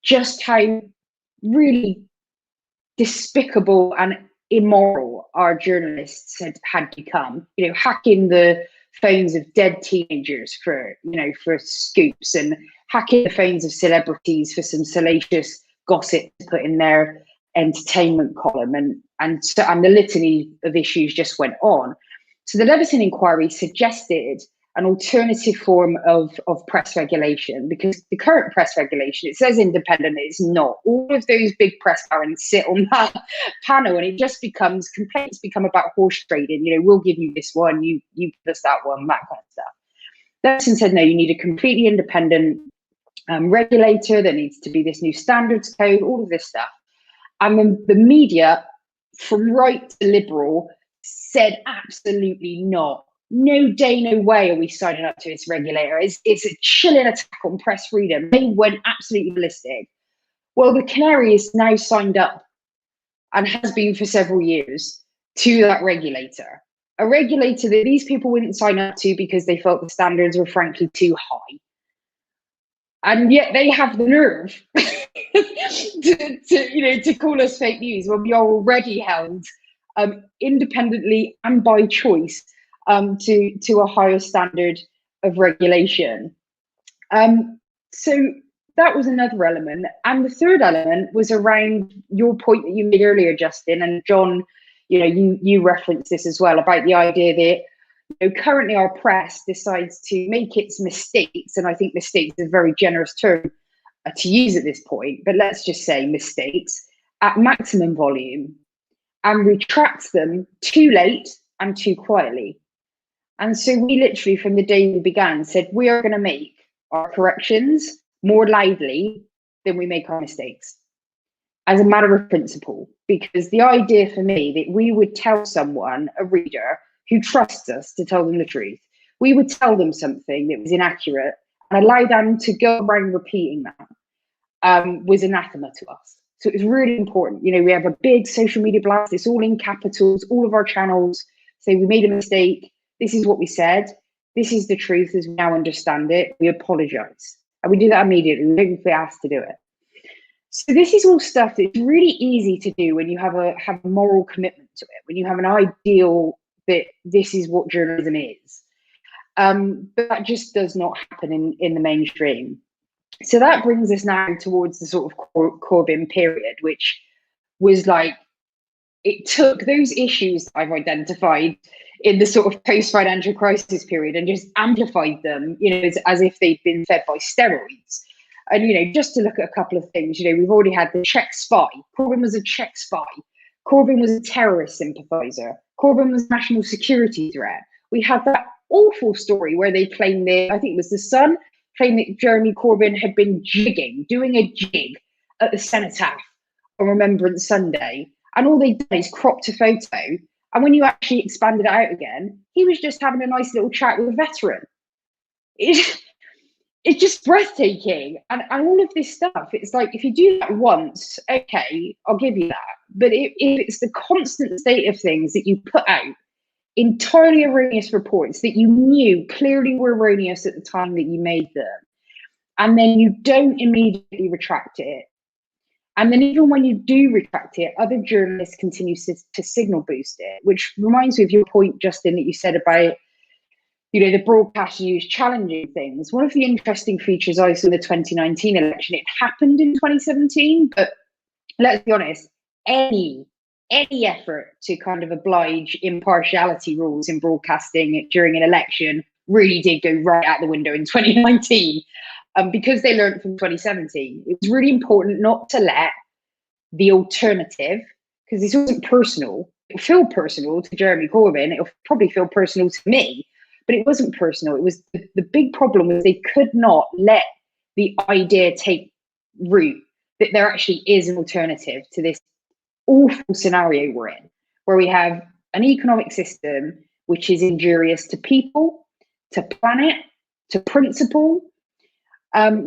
just how really despicable and immoral our journalists had become. Hacking the phones of dead teenagers for scoops, and hacking the phones of celebrities for some salacious gossip to put in their entertainment column, and the litany of issues just went on. So the Leveson inquiry suggested an alternative form of press regulation, because the current press regulation, it says independent, it's not. All of those big press barons sit on that panel, and it just becomes complaints become about horse trading. We'll give you this one, you give us that one, that kind of stuff. Leveson said, no, you need a completely independent regulator. There needs to be this new standards code, all of this stuff. And then the media, from right to liberal, said absolutely not. No day, no way are we signing up to this regulator. It's a chilling attack on press freedom. They went absolutely ballistic. Well, the Canary is now signed up, and has been for several years, to that regulator. A regulator that these people wouldn't sign up to because they felt the standards were frankly too high. And yet they have the nerve to call us fake news when we are already held independently and by choice to a higher standard of regulation. So that was another element. And the third element was around your point that you made earlier, Justin, and John, you referenced this as well, about the idea that currently our press decides to make its mistakes, and I think mistakes is a very generous term to use at this point, but let's just say mistakes, at maximum volume, and retracts them too late and too quietly. And so we literally, from the day we began, said we are going to make our corrections more loudly than we make our mistakes, as a matter of principle. Because the idea for me that we would tell someone, a reader, who trusts us to tell them the truth, we would tell them something that was inaccurate and allow them to go around repeating that, was anathema to us. So it was really important. We have a big social media blast, it's all in capitals, all of our channels say we made a mistake, this is what we said, this is the truth as we now understand it, we apologise. And we do that immediately, we don't get asked to do it. So this is all stuff that's really easy to do when you have a moral commitment to it, when you have an ideal that this is what journalism is. But that just does not happen in the mainstream. So that brings us now towards the sort of Corbyn period, which was like, it took those issues I've identified in the sort of post-financial crisis period and just amplified them, as if they'd been fed by steroids. And, just to look at a couple of things, we've already had the Czech spy. Corbyn was a Czech spy. Corbyn was a terrorist sympathiser. Corbyn was a national security threat. We had that awful story where they claimed that, I think it was The Sun, claimed that Jeremy Corbyn had been doing a jig at the Cenotaph on Remembrance Sunday. And all they'd done is cropped a photo. And when you actually expanded it out again, he was just having a nice little chat with a veteran. It's just breathtaking. And all of this stuff, it's like, if you do that once, okay, I'll give you that. But if it's the constant state of things that you put out, entirely erroneous reports that you knew clearly were erroneous at the time that you made them, and then you don't immediately retract it, and then even when you do retract it, other journalists continue to signal boost it, which reminds me of your point, Justin, that you said about the broadcast news challenging things. One of the interesting features I saw in the 2019 election, it happened in 2017, but let's be honest, any effort to kind of oblige impartiality rules in broadcasting during an election really did go right out the window in 2019, because they learned from 2017. It was really important not to let the alternative, because this wasn't personal, it'll feel personal to Jeremy Corbyn, it'll probably feel personal to me, but it wasn't personal. It was the big problem was they could not let the idea take root that there actually is an alternative to this awful scenario we're in, where we have an economic system which is injurious to people, to planet, to principle,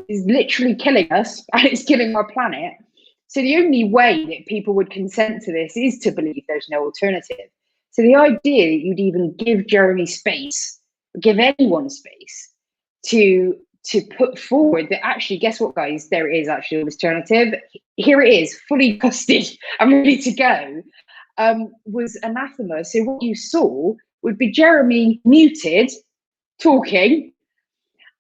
is literally killing us, and it's killing our planet. So the only way that people would consent to this is to believe there's no alternative. So the idea that you'd even give Jeremy space give anyone space to put forward that actually, guess what, guys, there is actually an alternative. Here it is, fully costed and ready to go, was anathema. So what you saw would be Jeremy muted, talking,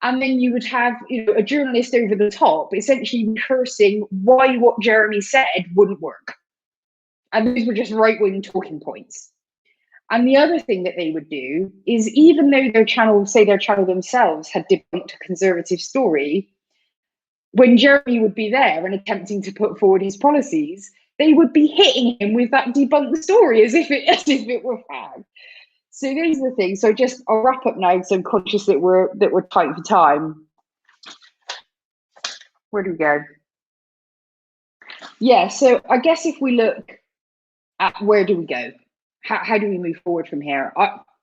and then you would have, a journalist over the top, essentially rehearsing why what Jeremy said wouldn't work. And these were just right-wing talking points. And the other thing that they would do is, even though their channel themselves had debunked a conservative story, when Jeremy would be there and attempting to put forward his policies, they would be hitting him with that debunked story as if it were fact. So those are the things. So I'll wrap up now because I'm conscious that we're tight for time. Where do we go? Yeah, so I guess if we look at where do we go? How do we move forward from here?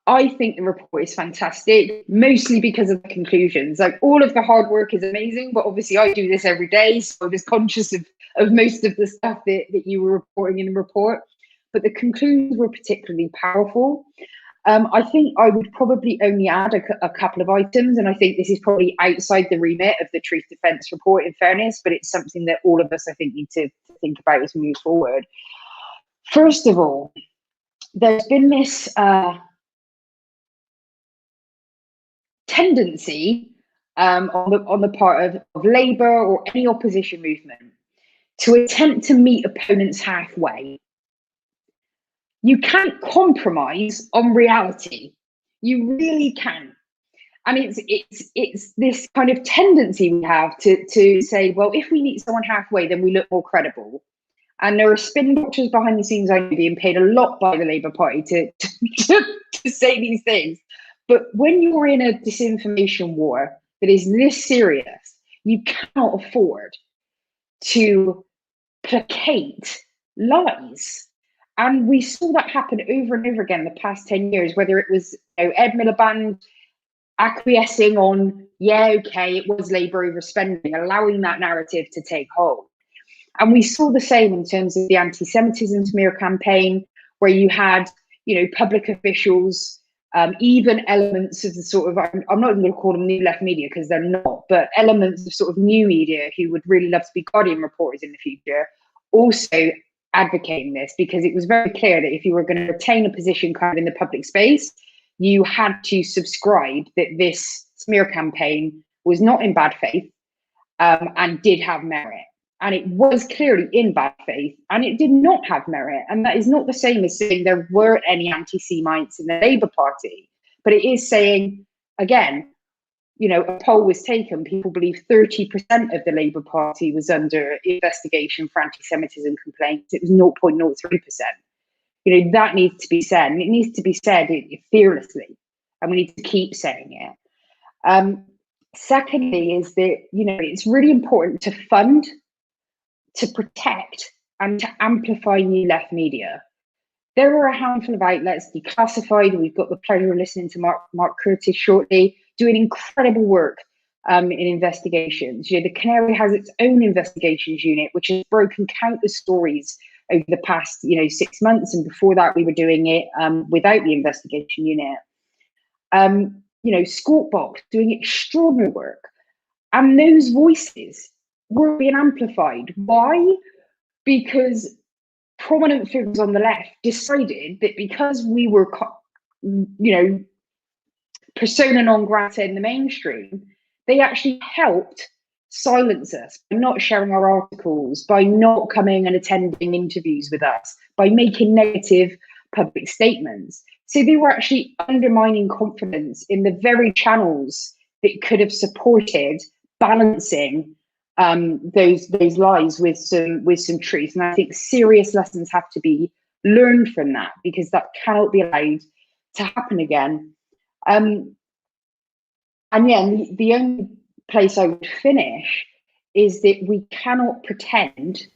I think the report is fantastic, mostly because of the conclusions. Like, all of the hard work is amazing, but obviously I do this every day, so I was conscious of most of the stuff that you were reporting in the report. But the conclusions were particularly powerful. I think I would probably only add a couple of items, and I think this is probably outside the remit of the Truth Defence report, in fairness, but it's something that all of us, I think, need to think about as we move forward. First of all, there's been this tendency on the part of Labour or any opposition movement to attempt to meet opponents halfway. You can't compromise on reality. You really can't. And it's this kind of tendency we have to say, well, if we meet someone halfway, then we look more credible. And there are spin doctors behind the scenes, I know, being paid a lot by the Labour Party to say these things. But when you're in a disinformation war that is this serious, you cannot afford to placate lies. And we saw that happen over and over again the past 10 years, whether it was Ed Miliband acquiescing on, it was Labour overspending, allowing that narrative to take hold. And we saw the same in terms of the anti-Semitism smear campaign, where you had, public officials, even elements of the sort of, I'm not even going to call them new left media because they're not, but elements of sort of new media who would really love to be Guardian reporters in the future, also advocating this, because it was very clear that if you were going to retain a position kind of in the public space, you had to subscribe that this smear campaign was not in bad faith and did have merit. And it was clearly in bad faith, and it did not have merit. And that is not the same as saying there weren't any anti-Semites in the Labour Party. But it is saying, again, a poll was taken. People believe 30% of the Labour Party was under investigation for anti-Semitism complaints. It was 0.03%. That needs to be said. And it needs to be said fearlessly. And we need to keep saying it. Secondly, is that, it's really important to fund, to protect, and to amplify new left media. There are a handful of outlets, Declassified. We've got the pleasure of listening to Mark Curtis shortly, doing incredible work in investigations. The Canary has its own investigations unit, which has broken countless stories over the past 6 months, and before that we were doing it without the investigation unit. Squawkbox doing extraordinary work, and those voices were being amplified. Why? Because prominent figures on the left decided that because we were, persona non grata in the mainstream, they actually helped silence us by not sharing our articles, by not coming and attending interviews with us, by making negative public statements. So they were actually undermining confidence in the very channels that could have supported balancing those lies with some truth. And I think serious lessons have to be learned from that, because that cannot be allowed to happen again. And the only place I would finish is that we cannot pretend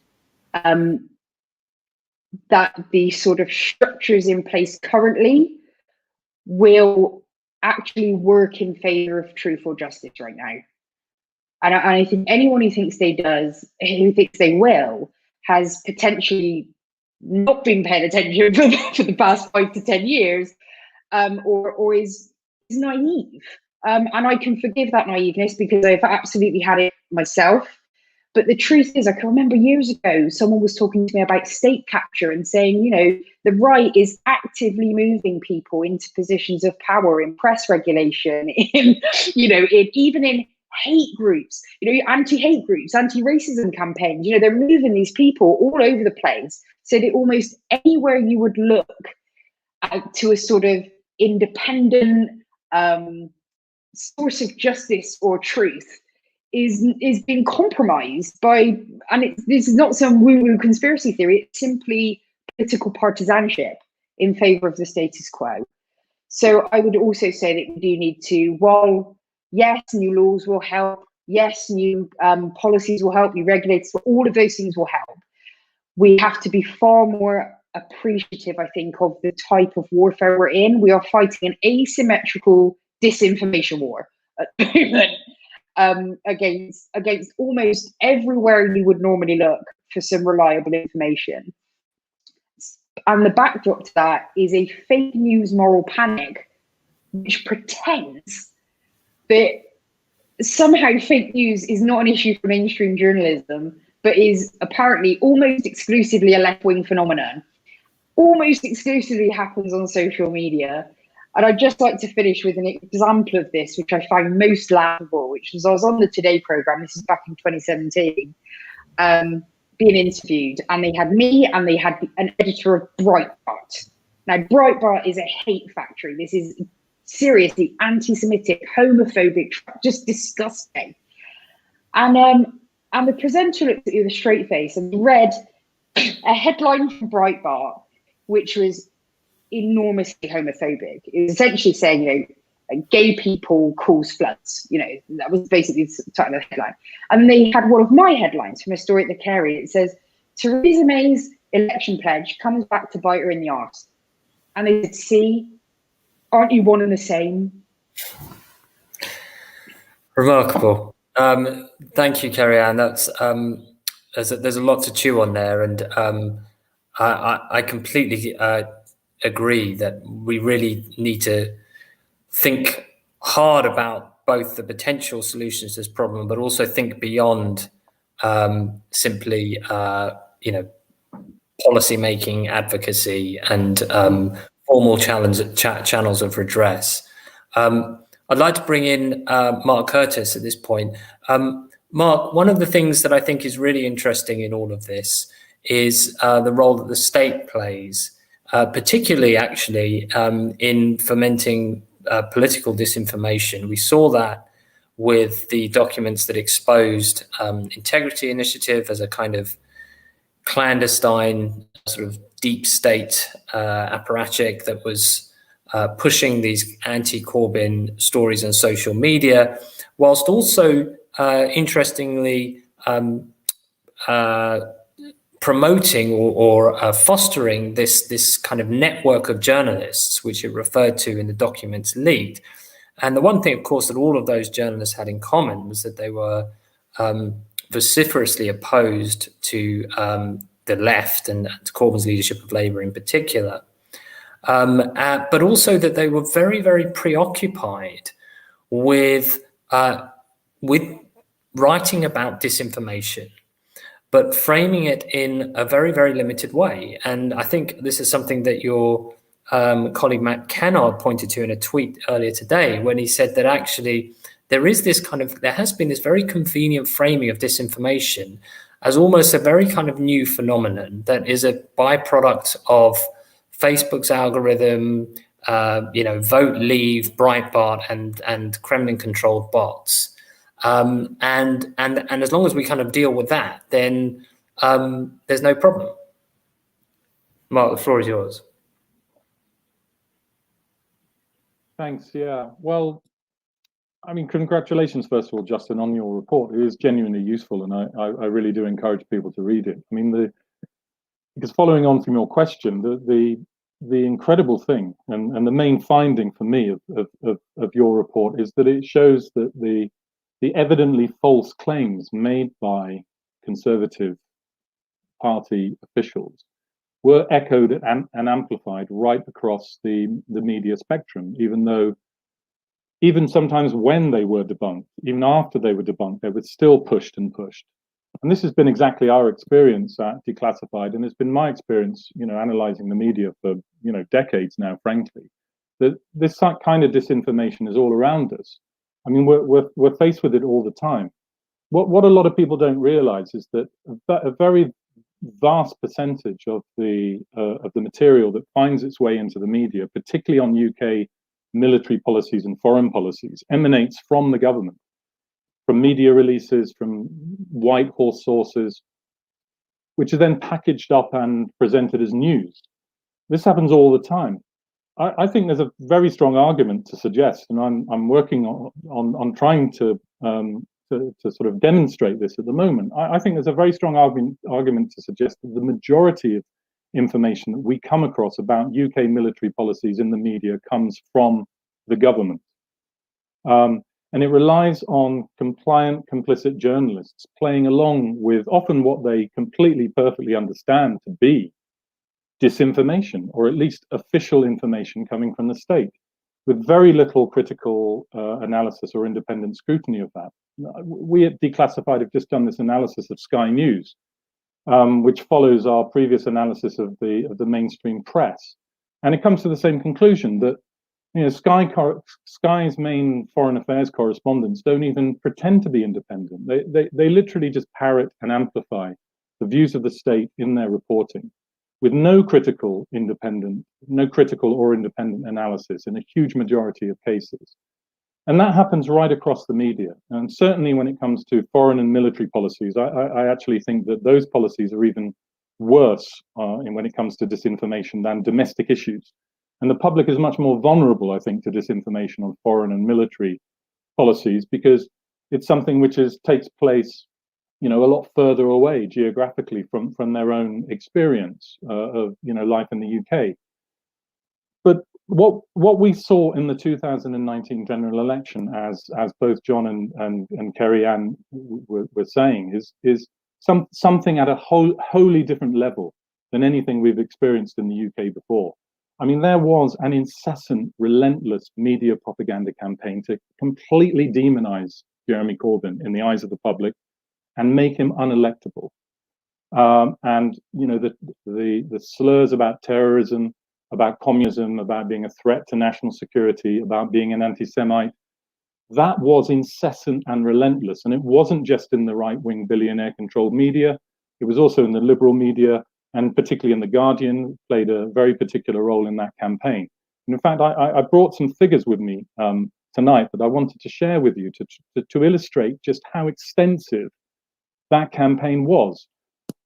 that the sort of structures in place currently will actually work in favour of truth or justice right now. And I think anyone who thinks they will, has potentially not been paying attention for the past 5 to 10 years, or is is naive. And I can forgive that naiveness because I've absolutely had it myself. But the truth is, I can remember years ago, someone was talking to me about state capture and saying, you know, the right is actively moving people into positions of power in press regulation, even in hate groups, anti-hate groups, anti-racism campaigns. They're moving these people all over the place so that almost anywhere you would look to a sort of independent source of justice or truth is being compromised by, and this is not some woo-woo conspiracy theory, it's simply political partisanship in favor of the status quo. So I would also say that we do need to, while yes, new laws will help, yes, new policies will help, new regulators, all of those things will help. We have to be far more appreciative, I think, of the type of warfare we're in. We are fighting an asymmetrical disinformation war at the moment. Against almost everywhere you would normally look for some reliable information. And the backdrop to that is a fake news moral panic, which pretends that somehow fake news is not an issue for mainstream journalism, but is apparently almost exclusively a left-wing phenomenon. Almost exclusively happens on social media. And I'd just like to finish with an example of this, which I find most laughable, which was I was on the Today programme, this is back in 2017, being interviewed, and they had me and they had an editor of Breitbart. Now, Breitbart is a hate factory. This is seriously anti-Semitic, homophobic, just disgusting. And the presenter looked at me with a straight face and read a headline from Breitbart, which was enormously homophobic. It was essentially saying, gay people cause floods. That was basically the title of the headline. And they had one of my headlines from a story at the Canary. It says, Theresa May's election pledge comes back to bite her in the arse. And they said, see, aren't you one and the same? Remarkable. Thank you, Kerry-Anne. That's there's a lot to chew on there, and I completely agree that we really need to think hard about both the potential solutions to this problem, but also think beyond simply, policy making, advocacy, and formal channels of redress. I'd like to bring in Mark Curtis at this point. Mark, one of the things that I think is really interesting in all of this is the role that the state plays, particularly actually in fomenting political disinformation. We saw that with the documents that exposed Integrity Initiative as a kind of clandestine sort of deep state apparatchik that was pushing these anti-Corbyn stories on social media, whilst also interestingly promoting or fostering this kind of network of journalists, which it referred to in the documents leaked. And the one thing, of course, that all of those journalists had in common was that they were vociferously opposed to the left and to Corbyn's leadership of Labour in particular, but also that they were very, very preoccupied with writing about disinformation, but framing it in a very, very limited way. And I think this is something that your colleague Matt Kennard pointed to in a tweet earlier today, when he said that actually there has been this very convenient framing of disinformation as almost a very kind of new phenomenon that is a byproduct of Facebook's algorithm, vote, leave, Breitbart, and Kremlin-controlled bots. And as long as we kind of deal with that, then there's no problem. Mark, the floor is yours. Thanks. Yeah. Well, I mean, congratulations, first of all, Justin, on your report. It is genuinely useful, and I really do encourage people to read it. I mean, because following on from your question, the incredible thing and the main finding for me of your report is that it shows that the evidently false claims made by Conservative Party officials were echoed and amplified right across the media spectrum, even though even sometimes when they were debunked, even after they were debunked, they were still pushed and pushed. And this has been exactly our experience at Declassified, and it's been my experience, analyzing the media for, decades now, frankly, that this kind of disinformation is all around us. I mean, we're faced with it all the time. What a lot of people don't realize is that a very vast percentage of the material that finds its way into the media, particularly on UK military policies and foreign policies, emanates from the government, from media releases, from white horse sources, which are then packaged up and presented as news. This happens all the time. I think there's a very strong argument to suggest, and I'm working on trying to sort of demonstrate this at the moment. I think there's a very strong argument to suggest that the majority of information that we come across about UK military policies in the media comes from the government. And it relies on compliant, complicit journalists playing along with often what they completely, perfectly understand to be disinformation, or at least official information coming from the state, with very little critical analysis or independent scrutiny of that. We at Declassified have just done this analysis of Sky News, which follows our previous analysis of the mainstream press, and it comes to the same conclusion that Sky's main foreign affairs correspondents don't even pretend to be independent. They literally just parrot and amplify the views of the state in their reporting, with no critical or independent analysis in a huge majority of cases. And that happens right across the media. And certainly when it comes to foreign and military policies, I actually think that those policies are even worse when it comes to disinformation than domestic issues. And the public is much more vulnerable, I think, to disinformation on foreign and military policies, because it's something which takes place, a lot further away geographically from their own experience of, life in the UK. But what we saw in the 2019 general election, as both John and Kerry-Anne were saying, is something at a wholly different level than anything we've experienced in the UK before. I mean, there was an incessant, relentless media propaganda campaign to completely demonize Jeremy Corbyn in the eyes of the public and make him unelectable. And the slurs about terrorism, about communism, about being a threat to national security, about being an anti-Semite, that was incessant and relentless. And it wasn't just in the right-wing billionaire-controlled media, it was also in the liberal media, and particularly in The Guardian, played a very particular role in that campaign. And in fact, I brought some figures with me tonight that I wanted to share with you to illustrate just how extensive that campaign was.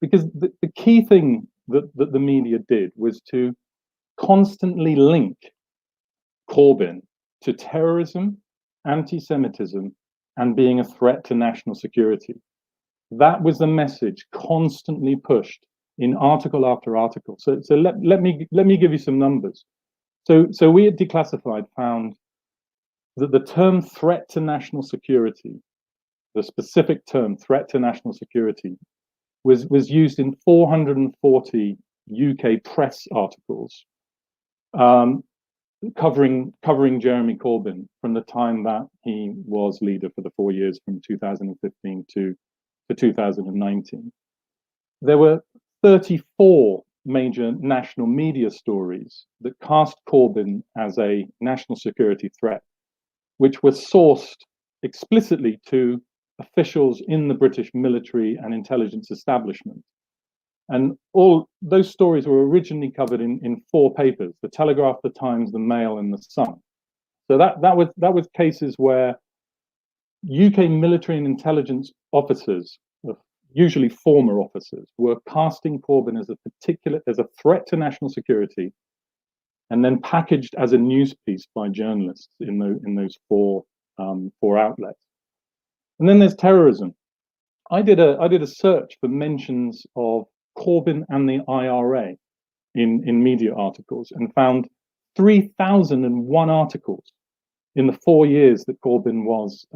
Because the key thing that the media did was to constantly link Corbyn to terrorism, anti-Semitism, and being a threat to national security. That was the message constantly pushed in article after article. So let me give you some numbers. So we at Declassified found that the term threat to national security, the specific term threat to national security, was used in 440 UK press articles covering Jeremy Corbyn from the time that he was leader for the 4 years from 2015 to 2019. There were 34 major national media stories that cast Corbyn as a national security threat, which were sourced explicitly to officials in the British military and intelligence establishment. And all those stories were originally covered in 4 papers: the Telegraph, the Times, the Mail, and the Sun. So that was cases where UK military and intelligence officers, usually former officers, were casting Corbyn as a threat to national security, and then packaged as a news piece by journalists in those four outlets. And then there's terrorism. I did a search for mentions of Corbyn and the IRA in media articles, and found 3,001 articles in the 4 years that Corbyn was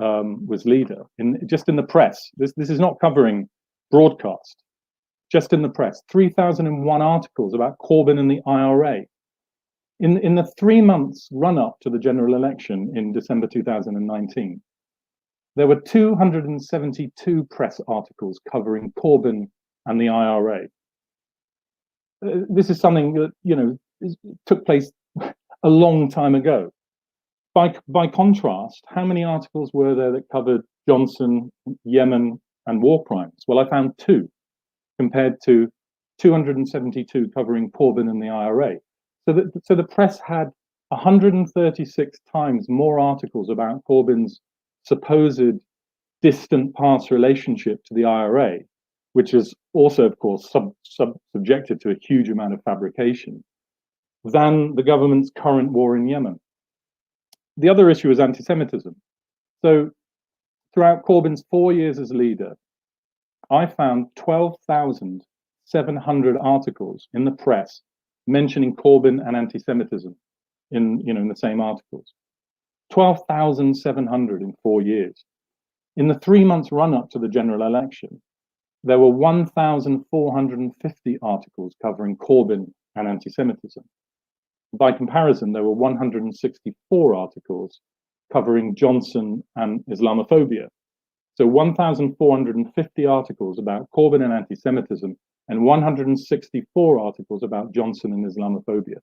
leader, just in the press. This is not covering broadcast, just in the press. 3,001 articles about Corbyn and the IRA. In the 3 months run up to the general election in December 2019, there were 272 press articles covering Corbyn and the IRA. This is something that, took place a long time ago. By contrast, how many articles were there that covered Johnson, Yemen, and war crimes? Well, I found 2, compared to 272 covering Corbyn and the IRA. So the press had 136 times more articles about Corbyn's supposed distant past relationship to the IRA, which is also, of course, subjected to a huge amount of fabrication, than the government's current war in Yemen. The other issue is anti-Semitism. So throughout Corbyn's 4 years as leader, I found 12,700 articles in the press mentioning Corbyn and anti-Semitism in the same articles. 12,700 in 4 years. In the 3 months run up to the general election, there were 1,450 articles covering Corbyn and anti-Semitism. By comparison, there were 164 articles covering Johnson and Islamophobia. So 1,450 articles about Corbyn and anti-Semitism, and 164 articles about Johnson and Islamophobia.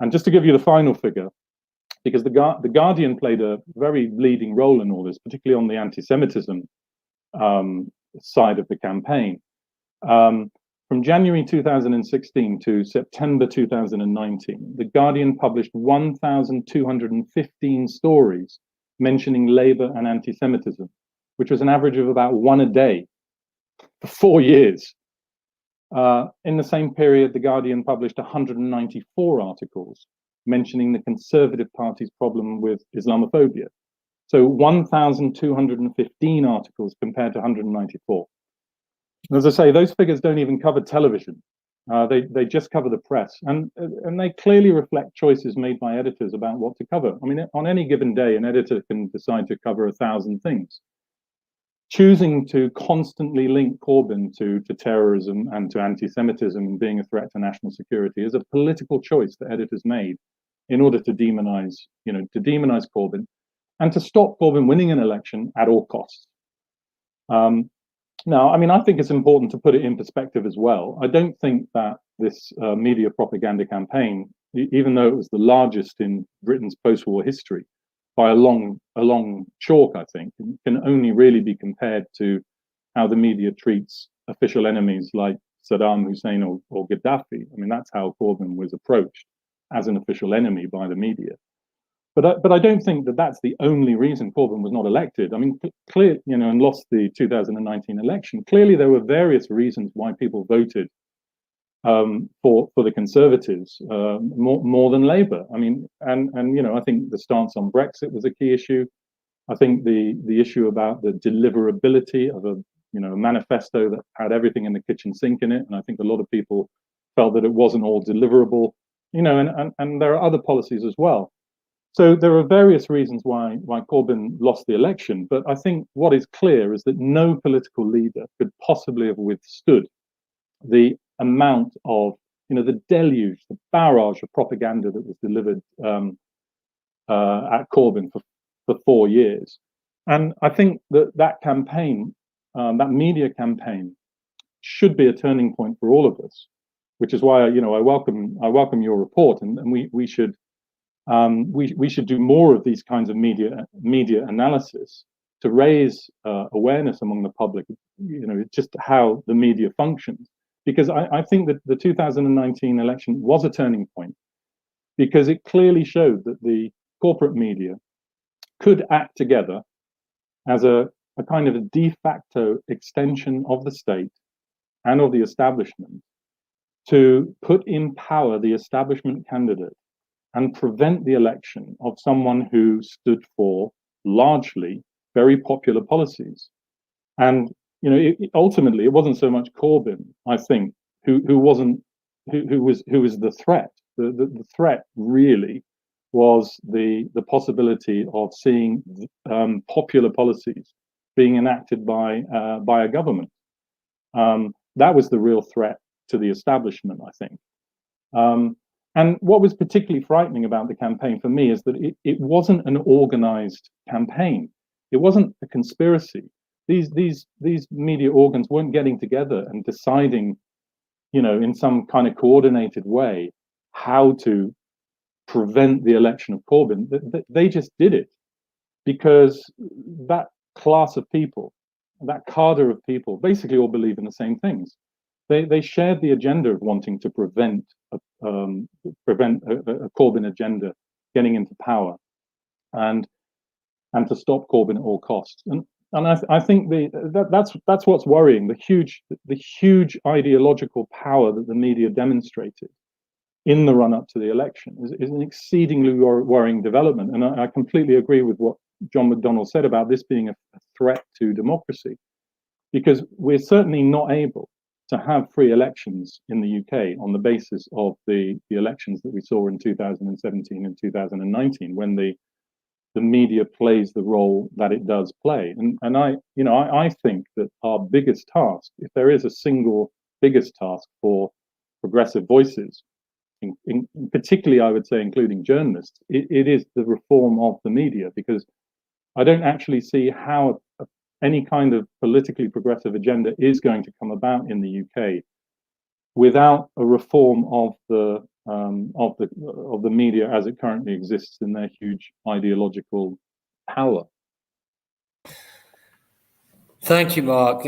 And just to give you the final figure, because the Guardian played a very leading role in all this, particularly on the anti-Semitism side of the campaign. From January 2016 to September 2019, the Guardian published 1,215 stories mentioning Labour and anti-Semitism, which was an average of about 1 a day for 4 years. In the same period, the Guardian published 194 articles mentioning the Conservative Party's problem with Islamophobia. So 1,215 articles compared to 194. As I say, those figures don't even cover television. They just cover the press, and they clearly reflect choices made by editors about what to cover. I mean, on any given day, an editor can decide to cover 1,000 things. Choosing to constantly link Corbyn to terrorism and to anti-Semitism and being a threat to national security is a political choice that editors made in order to demonize Corbyn and to stop Corbyn winning an election at all costs. Now, I mean, I think it's important to put it in perspective as well. I don't think that this media propaganda campaign, even though it was the largest in Britain's post-war history, by a long chalk, I think, can only really be compared to how the media treats official enemies like Saddam Hussein or Gaddafi. I mean, that's how Corbyn was approached, as an official enemy by the media. But I don't think that that's the only reason Corbyn was not elected. I mean, clearly, and lost the 2019 election. Clearly, there were various reasons why people voted for the Conservatives more than Labour. I mean, and I think the stance on Brexit was a key issue. I think the issue about the deliverability of a manifesto that had everything in the kitchen sink in it, and I think a lot of people felt that it wasn't all deliverable. And there are other policies as well. So there are various reasons why Corbyn lost the election. But I think what is clear is that no political leader could possibly have withstood the amount of, the deluge, the barrage of propaganda that was delivered at Corbyn for 4 years. And I think that campaign, that media campaign, should be a turning point for all of us, which is why I welcome your report, and we should do more of these kinds of media analysis to raise awareness among the public, just how the media functions. Because I think that the 2019 election was a turning point, because it clearly showed that the corporate media could act together as a kind of a de facto extension of the state and of the establishment to put in power the establishment candidate and prevent the election of someone who stood for largely very popular policies. And ultimately, it wasn't so much Corbyn, I think, who was the threat. The threat really was the possibility of seeing popular policies being enacted by a government. That was the real threat to the establishment, I think. And what was particularly frightening about the campaign for me is that it wasn't an organized campaign. It wasn't a conspiracy. These media organs weren't getting together and deciding, in some kind of coordinated way, how to prevent the election of Corbyn. They just did it because that class of people, that cadre of people, basically all believe in the same things. They shared the agenda of wanting to prevent a Corbyn agenda getting into power, and to stop Corbyn at all costs. And I think that's what's worrying. The huge ideological power that the media demonstrated in the run up to the election is an exceedingly worrying development. And I completely agree with what John McDonnell said about this being a threat to democracy, because we're certainly not able to have free elections in the UK on the basis of the elections that we saw in 2017 and 2019, when the media plays the role that it does play. And I think that our biggest task, if there is a single biggest task for progressive voices, in particularly I would say including journalists, it is the reform of the media, because I don't actually see how any kind of politically progressive agenda is going to come about in the UK without a reform of the media as it currently exists in their huge ideological power. Thank you, Mark.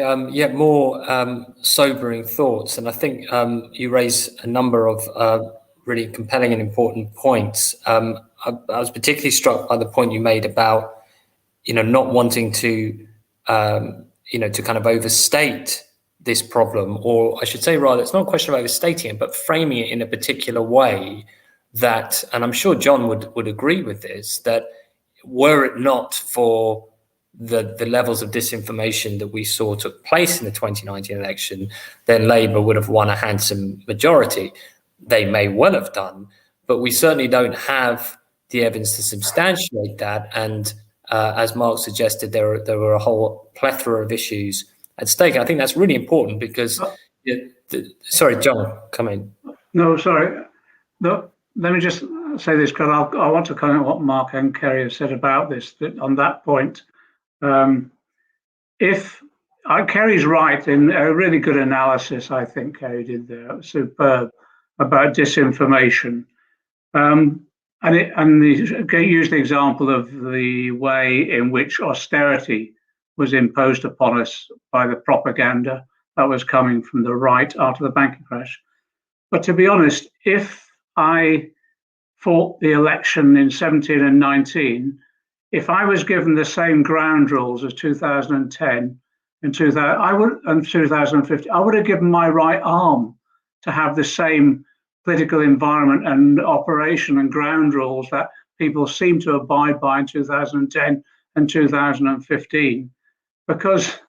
More sobering thoughts, and I think you raise a number of really compelling and important points. I was particularly struck by the point you made about, not wanting to, to kind of overstate this problem, or I should say rather, it's not a question of overstating it, but framing it in a particular way that, and I'm sure John would agree with this, that were it not for the levels of disinformation that we saw took place in the 2019 election, then Labour would have won a handsome majority. They may well have done, but we certainly don't have the evidence to substantiate that. And as Mark suggested, there were a whole plethora of issues at stake. I think that's really important because, sorry, John, come in. No, sorry. No, let me just say this, because I want to comment on what Mark and Kerry have said about this. That on that point, if Kerry's right in a really good analysis, I think Kerry did there, superb, about disinformation. And he used the example of the way in which austerity was imposed upon us by the propaganda that was coming from the right after the banking crash. But to be honest, if I fought the election in 17 and 19, if I was given the same ground rules as 2010 and 2015, I would have given my right arm to have the same political environment and operation and ground rules that people seem to abide by in 2010 and 2015. Because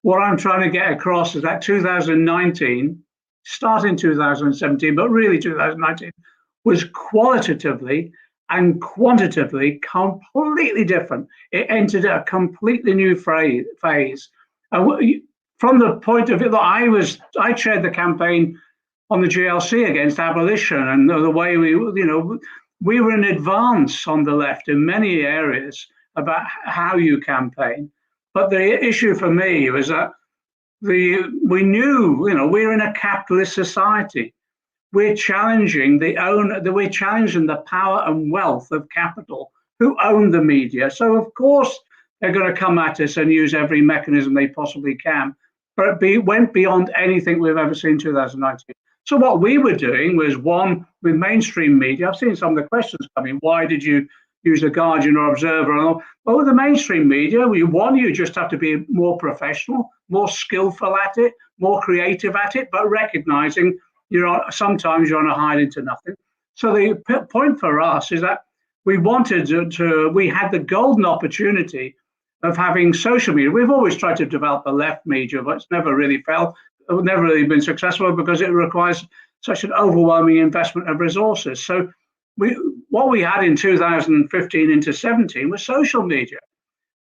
what I'm trying to get across is that 2019, starting 2017, but really 2019, was qualitatively and quantitatively completely different. It entered a completely new phase. From the point of view that I chaired the campaign on the GLC against abolition, and the way we were in advance on the left in many areas about how you campaign. But the issue for me was that we knew, we're in a capitalist society. We're challenging the power and wealth of capital who own the media. So of course they're going to come at us and use every mechanism they possibly can. But it went beyond anything we've ever seen in 2019. So what we were doing was, one, with mainstream media, I've seen some of the questions coming, why did you use The Guardian or Observer? Well, with the mainstream media, you just have to be more professional, more skillful at it, more creative at it, but recognizing sometimes you're on a hide into nothing. So the point for us is that we had the golden opportunity of having social media. We've always tried to develop a left media, but it's never really been successful because it requires such an overwhelming investment of resources. So what we had in 2015 into 17 was social media.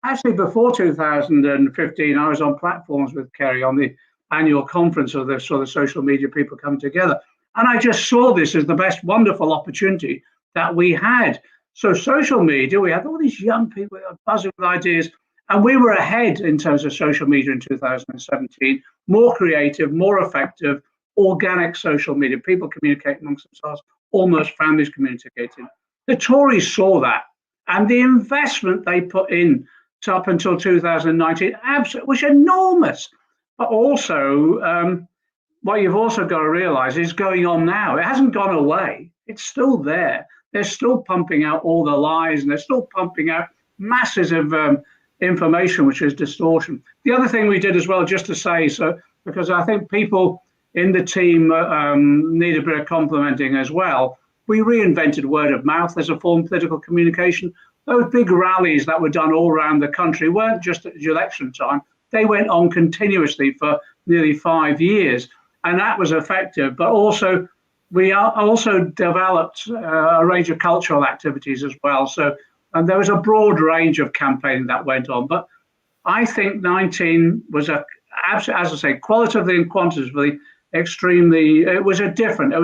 Actually, before 2015, I was on platforms with Kerry on the annual conference of the social media people coming together. And I just saw this as the best wonderful opportunity that we had. So social media, we had all these young people buzzing with ideas, and we were ahead in terms of social media in 2017, more creative, more effective, organic social media, people communicating amongst themselves, almost families communicating. The Tories saw that, and the investment they put in to up until 2019 was enormous. But also, what you've also got to realise is going on now. It hasn't gone away. It's still there. They're still pumping out all the lies, and they're still pumping out masses of information, which is distortion. The other thing we did as well, just to say, so because I think people in the team need a bit of complimenting as well, we reinvented word of mouth as a form of political communication. Those big rallies that were done all around the country weren't just at the election time. They went on continuously for nearly 5 years, and that was effective. But also, we also developed a range of cultural activities as well. So, and there was a broad range of campaigning that went on. But I think 19 was as I say, qualitatively and quantitatively, it was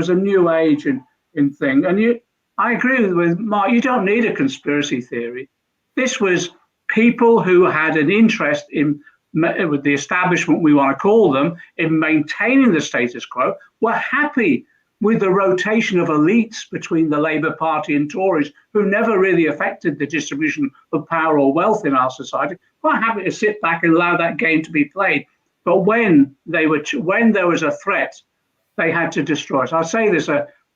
a new age in thing. And I agree with Mark, you don't need a conspiracy theory. This was people who had an interest with the establishment, we want to call them, in maintaining the status quo, were happy with the rotation of elites between the Labour Party and Tories, who never really affected the distribution of power or wealth in our society, quite happy to sit back and allow that game to be played. But when there was a threat, they had to destroy it. I'll say this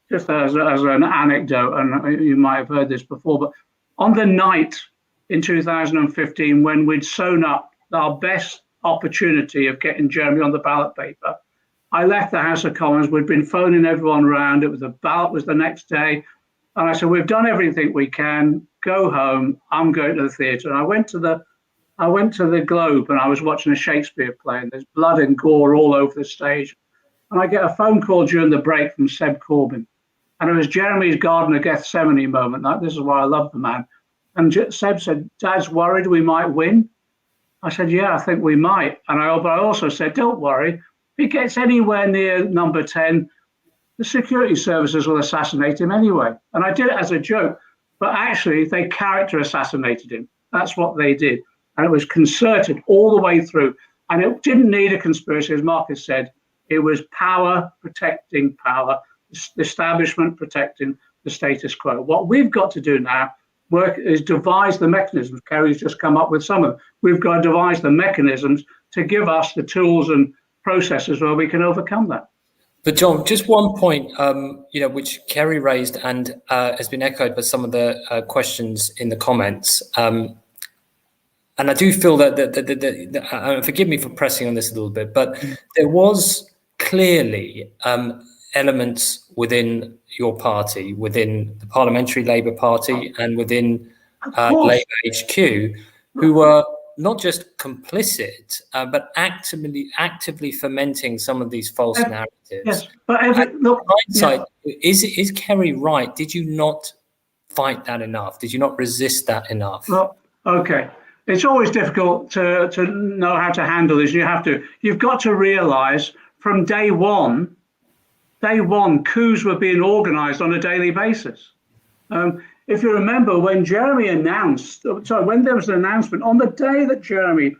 just as an anecdote, and you might have heard this before, but on the night in 2015, when we'd sewn up our best opportunity of getting Jeremy on the ballot paper, I left the House of Commons. We'd been phoning everyone around. The ballot was the next day. And I said, we've done everything we can. Go home. I'm going to the theatre. And I went to the Globe, and I was watching a Shakespeare play, and there's blood and gore all over the stage. And I get a phone call during the break from Seb Corbyn. And it was Jeremy's Garden of Gethsemane moment. This is why I love the man. And Seb said, Dad's worried we might win. I said, yeah, I think we might. But I also said, don't worry. If he gets anywhere near number 10, the security services will assassinate him anyway. And I did it as a joke, but actually they character assassinated him. That's what they did. And it was concerted all the way through. And it didn't need a conspiracy, as Marcus said. It was power protecting power, the establishment protecting the status quo. What we've got to do now is devise the mechanisms. Kerry's just come up with some of them. We've got to devise the mechanisms to give us the tools and processes where we can overcome that. But John, just one point, which Kerry raised and has been echoed by some of the questions in the comments. And I do feel that forgive me for pressing on this a little bit, but there was clearly elements within your party, within the Parliamentary Labour Party and within Labour HQ, who were not just complicit, but actively fomenting some of these false narratives. Yes, but hindsight, is Kerry right? Did you not fight that enough? Did you not resist that enough? Well, okay. It's always difficult to know how to handle this. You've got to realise from day one, coups were being organised on a daily basis. If you remember, when Jeremy when there was an announcement on the day that Jeremy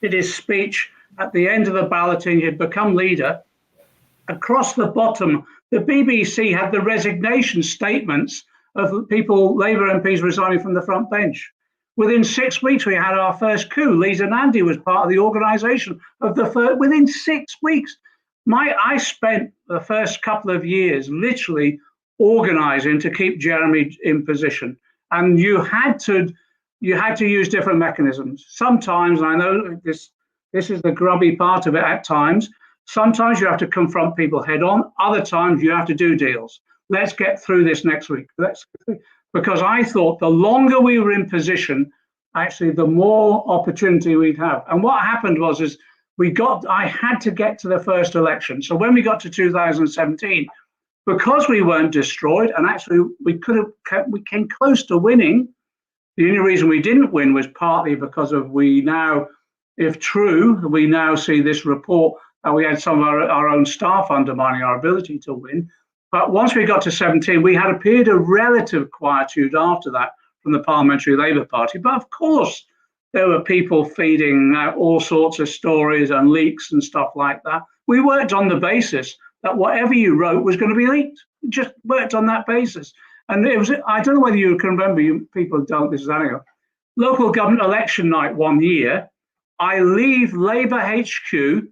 did his speech at the end of the balloting, he had become leader, across the bottom, the BBC had the resignation statements of people, Labour MPs resigning from the front bench. Within 6 weeks, we had our first coup. Lisa Nandy was part of the organisation of the first. Within 6 weeks, I spent the first couple of years literally organising to keep Jeremy in position, and you had to use different mechanisms. Sometimes, and I know this is the grubby part of it at times, sometimes you have to confront people head on, other times you have to do deals. Let's get through this next week. Because I thought the longer we were in position, actually the more opportunity we'd have. And what happened was I had to get to the first election. So when we got to 2017, because we weren't destroyed, and actually we came close to winning. The only reason we didn't win was partly because of we now see this report We had some of our own staff undermining our ability to win. But once we got to 17, we had a period of relative quietude after that from the Parliamentary Labour Party. But of course, there were people feeding all sorts of stories and leaks and stuff like that. We worked on the basis that whatever you wrote was going to be leaked. Just worked on that basis. And it was, I don't know whether you can remember, you people don't, this is anyhow. Local government election night one year, I leave Labour HQ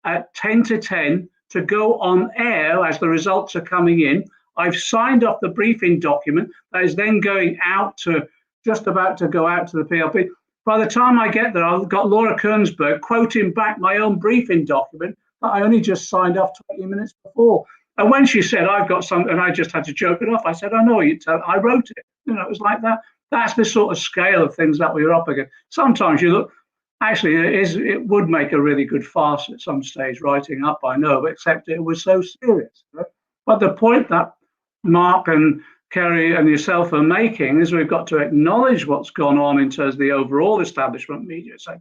at 10 to 10 to go on air as the results are coming in. I've signed off the briefing document that is then going out to, just about to go out to the PLP. By the time I get there, I've got Laura Kernsberg quoting back my own briefing document that I only just signed off 20 minutes before. And when she said, I've got some, and I just had to joke it off, I said, oh no, I wrote it. You know, it was like that. That's the sort of scale of things that we were up against. Sometimes you look, actually, it would make a really good farce at some stage, writing up, I know, but except it was so serious. Right? But the point that Mark and Kerry and yourself are making is we've got to acknowledge what's gone on in terms of the overall establishment, media, etc.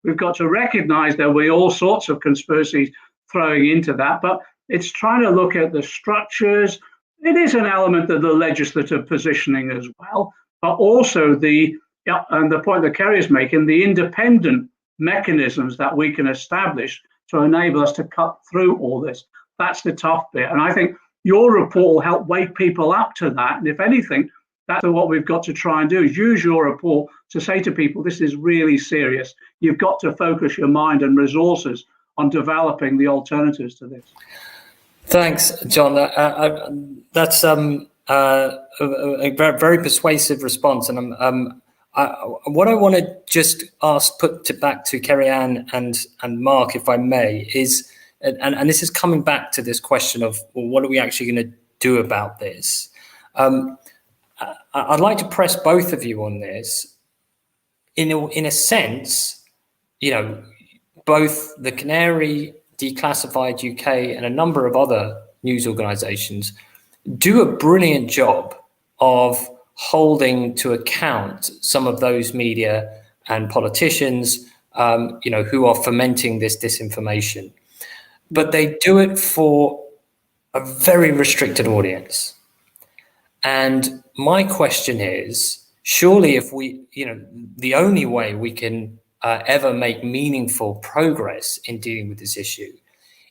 We've got to recognise there will be all sorts of conspiracies throwing into that, but it's trying to look at the structures. It is an element of the legislative positioning as well, but also and the point that Kerry is making, the independent mechanisms that we can establish to enable us to cut through all this. That's the tough bit. And I think your report will help wake people up to that. And if anything, that's what we've got to try and do, is use your report to say to people, this is really serious. You've got to focus your mind and resources on developing the alternatives to this. Thanks, John. That's a very persuasive response. And what I want to just back to Kerry-Anne and Mark, if I may, is, and this is coming back to this question of, well, what are we actually going to do about this? I'd like to press both of you on this. In a sense, you know, both the Canary, Declassified UK, and a number of other news organisations do a brilliant job of holding to account some of those media and politicians, you know, who are fomenting this disinformation. But they do it for a very restricted audience. And my question is, surely if we, you know, the only way we can ever make meaningful progress in dealing with this issue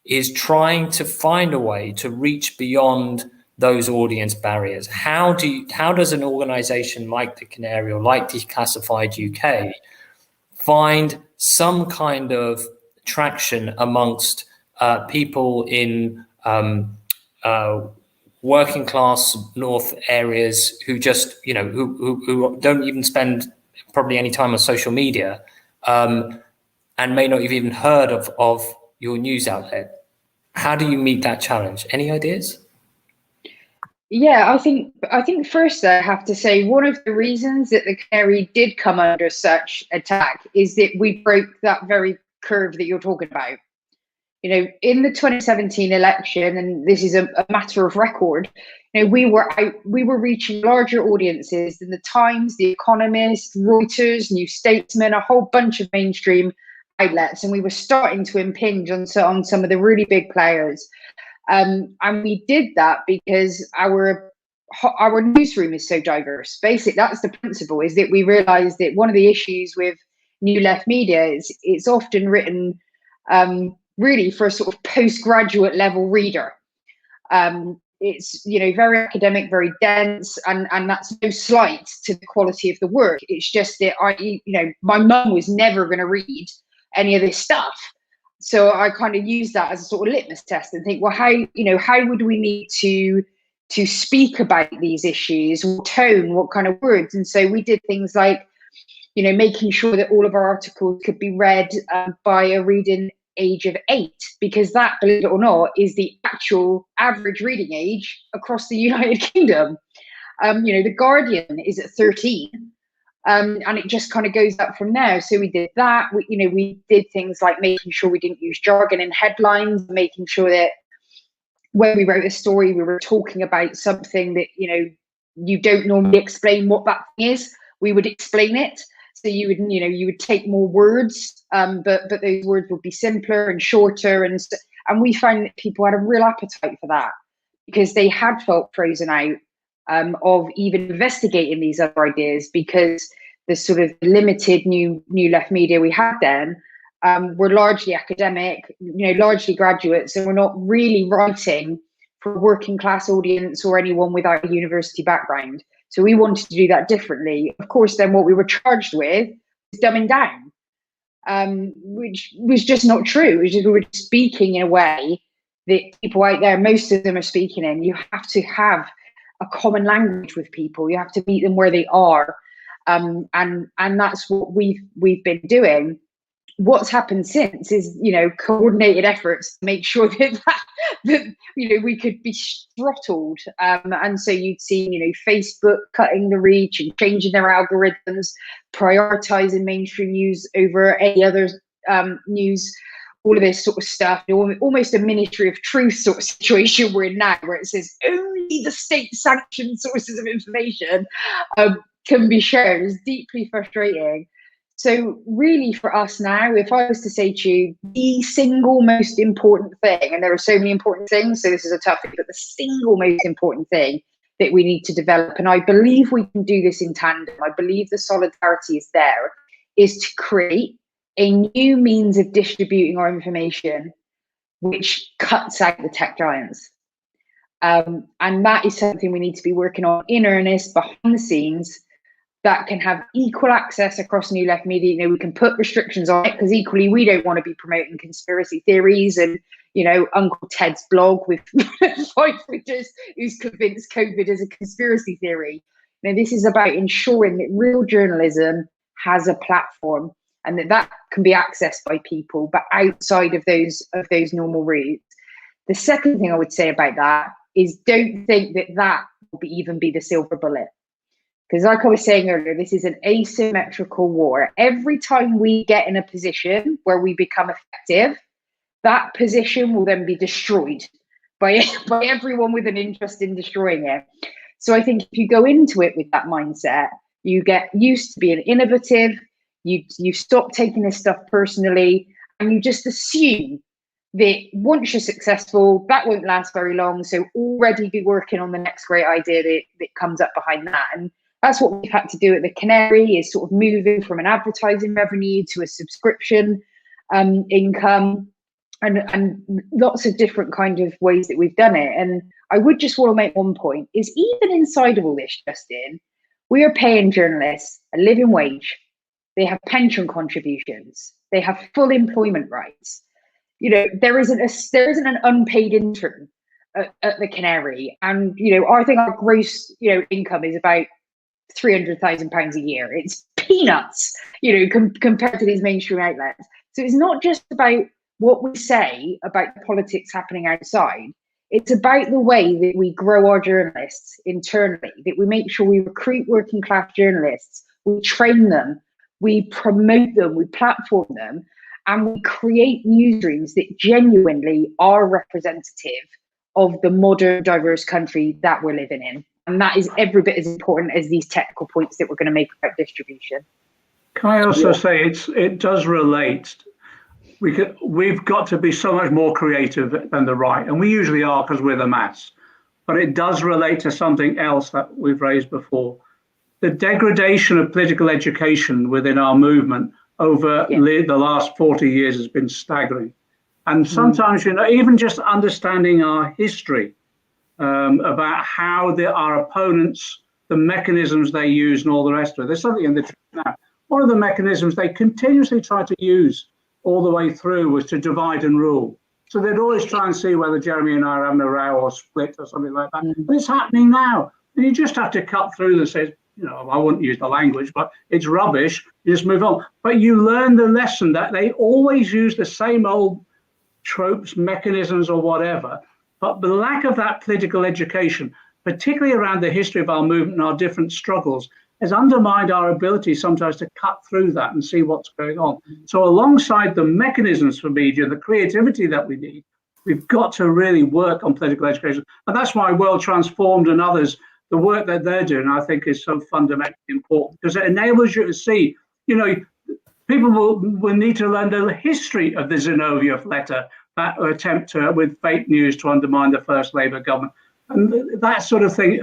is trying to find a way to reach beyond those audience barriers. How does an organisation like the Canary or like Declassified UK find some kind of traction amongst people in working class North areas who just, you know, who don't even spend probably any time on social media, and may not have even heard of your news outlet? How do you meet that challenge? Any ideas? Yeah, I think first I have to say one of the reasons that the Canary did come under such attack is that we broke that very curve that you're talking about. You know, in the 2017 election, and this is a matter of record, you know, we were reaching larger audiences than the Times, The Economist, Reuters, New Statesman, a whole bunch of mainstream outlets, and we were starting to impinge on some of the really big players. And we did that because our newsroom is so diverse. Basically, that's the principle, is that we realised that one of the issues with New Left media is it's often written really for a sort of postgraduate level reader. It's, you know, very academic, very dense, and that's no slight to the quality of the work. It's just that my mum was never going to read any of this stuff. So I kind of use that as a sort of litmus test and think, well, how would we need to speak about these issues, what tone, what kind of words? And so we did things like, you know, making sure that all of our articles could be read by a reading age of 8, because that, believe it or not, is the actual average reading age across the United Kingdom. You know, The Guardian is at 13. And it just kind of goes up from there. So we did that. We did things like making sure we didn't use jargon in headlines, making sure that when we wrote a story, we were talking about something that, you know, you don't normally explain what that thing is. We would explain it. So you would take more words, but those words would be simpler and shorter, and we found that people had a real appetite for that because they had felt frozen out of even investigating these other ideas, because the sort of limited new left media we had then were largely academic, largely graduates, and we're not really writing for a working class audience or anyone without a university background. So we wanted to do that differently. Of course, then what we were charged with was dumbing down, which was just not true. We were speaking in a way that people out there, most of them are speaking in. You have to have a common language with people. You have to meet them where they are, and that's what we've been doing. What's happened since is, coordinated efforts to make sure that we could be throttled. And so you'd see, Facebook cutting the reach and changing their algorithms, prioritizing mainstream news over any other news, all of this sort of stuff. Almost a ministry of truth sort of situation we're in now, where it says only the state-sanctioned sources of information can be shared. It's deeply frustrating. So really for us now, if I was to say to you, the single most important thing, and there are so many important things, so this is a tough thing, but the single most important thing that we need to develop, and I believe we can do this in tandem, I believe the solidarity is there, is to create a new means of distributing our information which cuts out the tech giants. And that is something we need to be working on in earnest, behind the scenes, that can have equal access across new left media. We can put restrictions on it, because equally we don't want to be promoting conspiracy theories and, Uncle Ted's blog with 5 footers who's convinced COVID is a conspiracy theory. This is about ensuring that real journalism has a platform and that can be accessed by people, but outside of those normal routes. The second thing I would say about that is, don't think that will even be the silver bullet. Because like I was saying earlier, this is an asymmetrical war. Every time we get in a position where we become effective, that position will then be destroyed by everyone with an interest in destroying it. So I think if you go into it with that mindset, you get used to being innovative, you stop taking this stuff personally, and you just assume that once you're successful, that won't last very long. So already be working on the next great idea that comes up behind that. And that's what we've had to do at the Canary, is sort of moving from an advertising revenue to a subscription income, and lots of different kind of ways that we've done it. And I would just want to make one point, is even inside of all this, Justin, we are paying journalists a living wage. They have pension contributions. They have full employment rights. There isn't an unpaid intern at the Canary. And, I think our gross, income is about £300,000 a year. It's peanuts, compared to these mainstream outlets. So it's not just about what we say about the politics happening outside. It's about the way that we grow our journalists internally, that we make sure we recruit working class journalists, we train them, we promote them, we platform them, and we create newsrooms that genuinely are representative of the modern, diverse country that we're living in. And that is every bit as important as these technical points that we're going to make about distribution. Can I also say it does relate? We've got to be so much more creative than the right, and we usually are because we're the mass. But it does relate to something else that we've raised before. The degradation of political education within our movement over the last 40 years has been staggering. And sometimes, even just understanding our history, about how our opponents, the mechanisms they use and all the rest of it. There's something in the truth now. One of the mechanisms they continuously tried to use all the way through was to divide and rule. So they'd always try and see whether Jeremy and I are having a row or split or something like that. But it's happening now. And you just have to cut through and say, I wouldn't use the language, but it's rubbish. You just move on. But you learn the lesson that they always use the same old tropes, mechanisms or whatever. But the lack of that political education, particularly around the history of our movement and our different struggles, has undermined our ability sometimes to cut through that and see what's going on. So alongside the mechanisms for media, the creativity that we need, we've got to really work on political education. And that's why World Transformed and others, the work that they're doing, I think is so fundamentally important, because it enables you to see, people will need to learn the history of the Zinoviev letter, that attempt with fake news to undermine the first Labour government. And that sort of thing,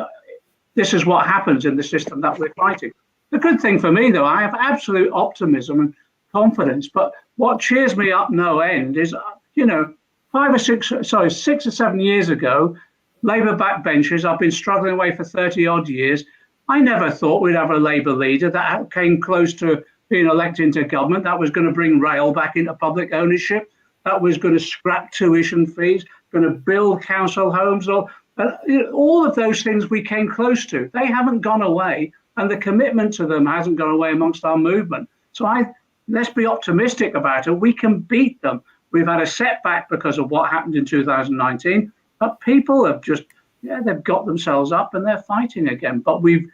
this is what happens in the system that we're fighting. The good thing for me, though, I have absolute optimism and confidence. But what cheers me up no end is, 6 or 7 years ago, Labour backbenchers, I've been struggling away for 30 odd years. I never thought we'd have a Labour leader that came close to being elected into government, that was going to bring rail back into public ownership, that was going to scrap tuition fees, going to build council homes. All of those things we came close to. They haven't gone away, and the commitment to them hasn't gone away amongst our movement. So let's be optimistic about it. We can beat them. We've had a setback because of what happened in 2019, but people have they've got themselves up and they're fighting again. But we've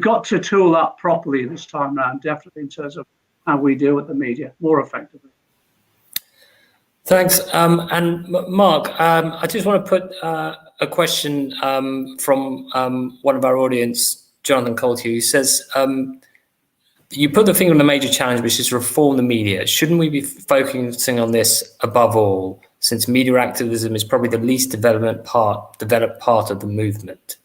got to tool up properly this time around, definitely in terms of how we deal with the media more effectively. Thanks. And Mark, I just want to put a question from one of our audience, Jonathan Colty, who says, you put the finger on the major challenge, which is reform the media. Shouldn't we be focusing on this above all, since media activism is probably the least developed part of the movement?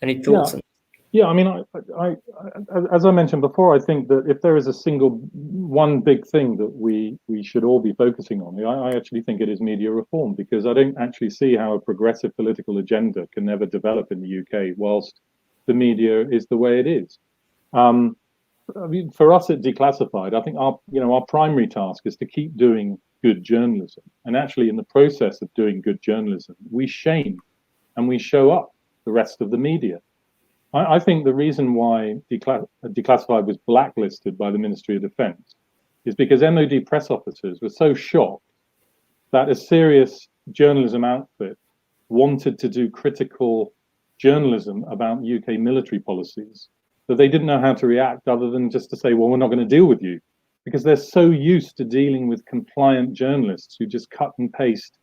Any thoughts on that? Yeah, I mean, I as I mentioned before, I think that if there is one big thing that we should all be focusing on, I actually think it is media reform, because I don't actually see how a progressive political agenda can ever develop in the UK whilst the media is the way it is. I mean, for us at Declassified, I think our primary task is to keep doing good journalism, and actually in the process of doing good journalism, we shame and we show up the rest of the media. I think the reason why Declassified was blacklisted by the Ministry of Defence is because MOD press officers were so shocked that a serious journalism outfit wanted to do critical journalism about UK military policies that they didn't know how to react other than just to say, well, we're not going to deal with you, because they're so used to dealing with compliant journalists who just cut and paste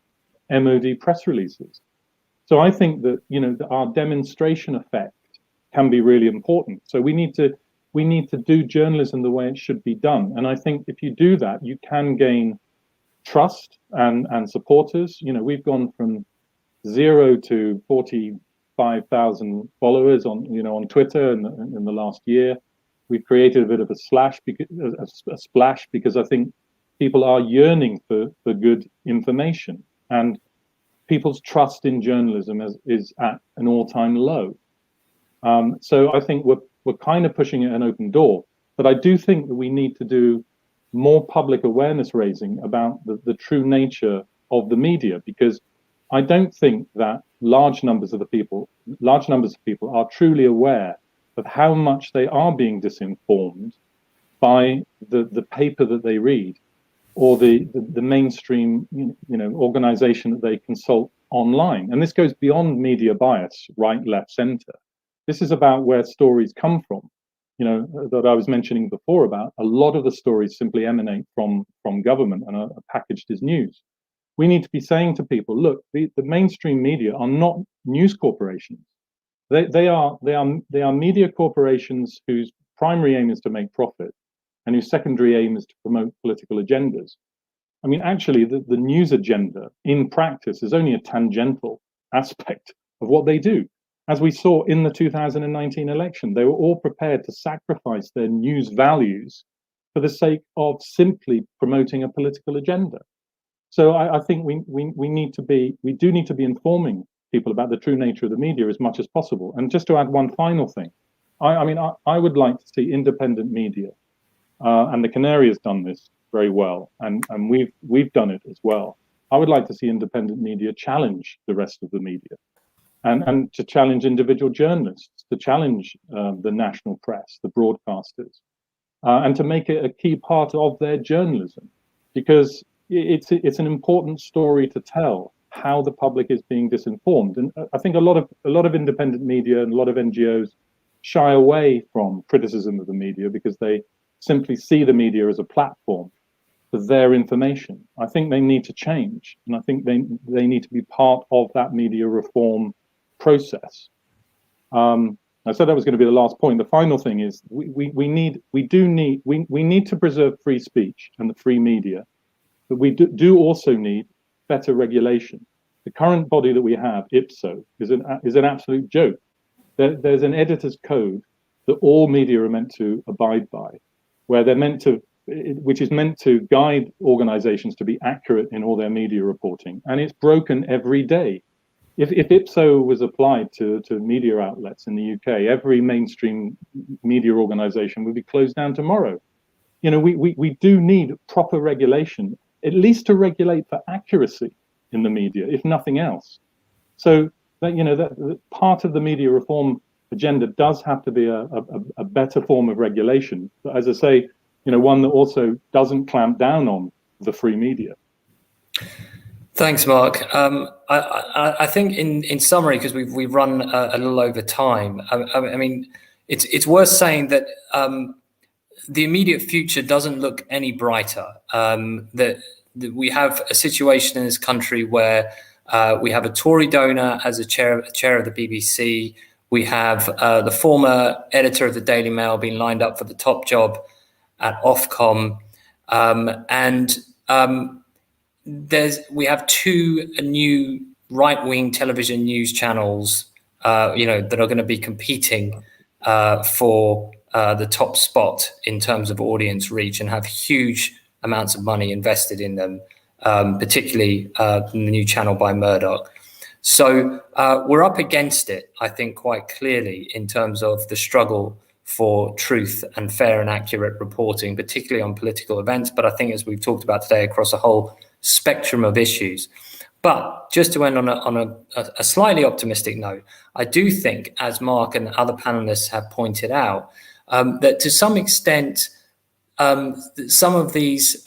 MOD press releases. So I think that, our demonstration effect can be really important. So we need to do journalism the way it should be done. And I think if you do that, you can gain trust and supporters. We've gone from 0 to 45,000 followers on Twitter in the last year. We've created a bit of a splash because I think people are yearning for good information, and people's trust in journalism is at an all-time low. So I think we're kind of pushing an open door, but I do think that we need to do more public awareness raising about the true nature of the media, because I don't think that large numbers of people are truly aware of how much they are being disinformed by the paper that they read, or the mainstream organization that they consult online. And this goes beyond media bias, right, left, center. This is about where stories come from, that I was mentioning before about. A lot of the stories simply emanate from government and are packaged as news. We need to be saying to people, look, the mainstream media are not news corporations. They are media corporations whose primary aim is to make profit and whose secondary aim is to promote political agendas. I mean, actually, the news agenda in practice is only a tangential aspect of what they do. As we saw in the 2019 election, they were all prepared to sacrifice their news values for the sake of simply promoting a political agenda. So I think we do need to be informing people about the true nature of the media as much as possible. And just to add one final thing, I would like to see independent media, and the Canary has done this very well, and we've done it as well. I would like to see independent media challenge the rest of the media, and to challenge individual journalists, to challenge the national press, the broadcasters, and to make it a key part of their journalism, because it's an important story to tell how the public is being disinformed. And I think a lot of independent media and a lot of NGOs shy away from criticism of the media because they simply see the media as a platform for their information. I think they need to change, and I think they need to be part of that media reform process. And I said that was going to be the last point. The final thing is we need to preserve free speech and the free media, but we do also need better regulation. The current body that we have, IPSO, is an absolute joke. There's an editor's code that all media are meant to abide by, where they're meant to, which is meant to guide organizations to be accurate in all their media reporting, and it's broken every day. If IPSO was applied to media outlets in the UK, every mainstream media organization would be closed down tomorrow. You know, we do need proper regulation, at least to regulate for accuracy in the media, if nothing else. So that, you know, that part of the media reform agenda does have to be a better form of regulation. But as I say, you know, one that also doesn't clamp down on the free media. Thanks, Mark. I think in summary, because we've run a little over time, I mean, it's worth saying that the immediate future doesn't look any brighter. That we have a situation in this country where we have a Tory donor as a chair of the BBC. We have the former editor of the Daily Mail being lined up for the top job at Ofcom, we have two new right-wing television news channels, that are going to be competing for the top spot in terms of audience reach and have huge amounts of money invested in them, particularly the new channel by Murdoch. So we're up against it, I think, quite clearly in terms of the struggle for truth and fair and accurate reporting, particularly on political events. But I think, as we've talked about today, across a whole spectrum of issues. But just to end on a slightly optimistic note, I do think, as Mark and other panelists have pointed out, that to some extent, some of these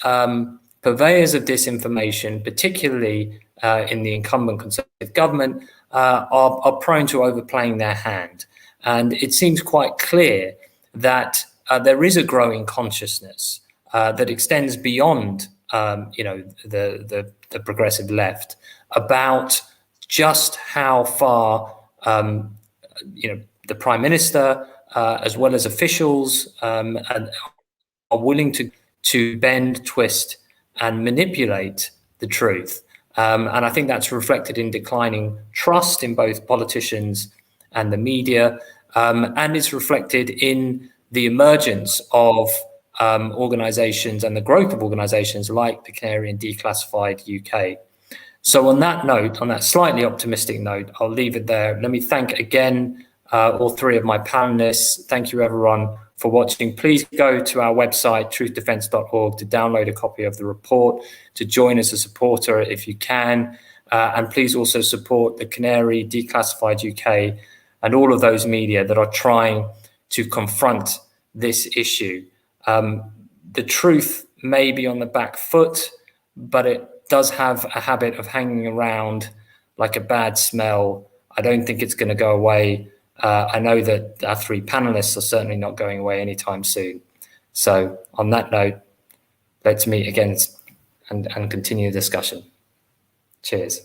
purveyors of disinformation, particularly in the incumbent Conservative government, are prone to overplaying their hand. And it seems quite clear that there is a growing consciousness that extends beyond the progressive left about just how far the Prime Minister as well as officials are willing to bend, twist and manipulate the truth. And I think that's reflected in declining trust in both politicians and the media, and it's reflected in the emergence of organisations and the growth of organisations like the Canary and Declassified UK. So on that note, on that slightly optimistic note, I'll leave it there. Let me thank again all three of my panelists. Thank you everyone for watching. Please go to our website, truthdefence.org, to download a copy of the report, to join as a supporter if you can. And please also support the Canary, Declassified UK, and all of those media that are trying to confront this issue. The truth may be on the back foot, but it does have a habit of hanging around like a bad smell. I don't think it's going to go away. I know that our three panelists are certainly not going away anytime soon. So on that note, let's meet again and continue the discussion. Cheers.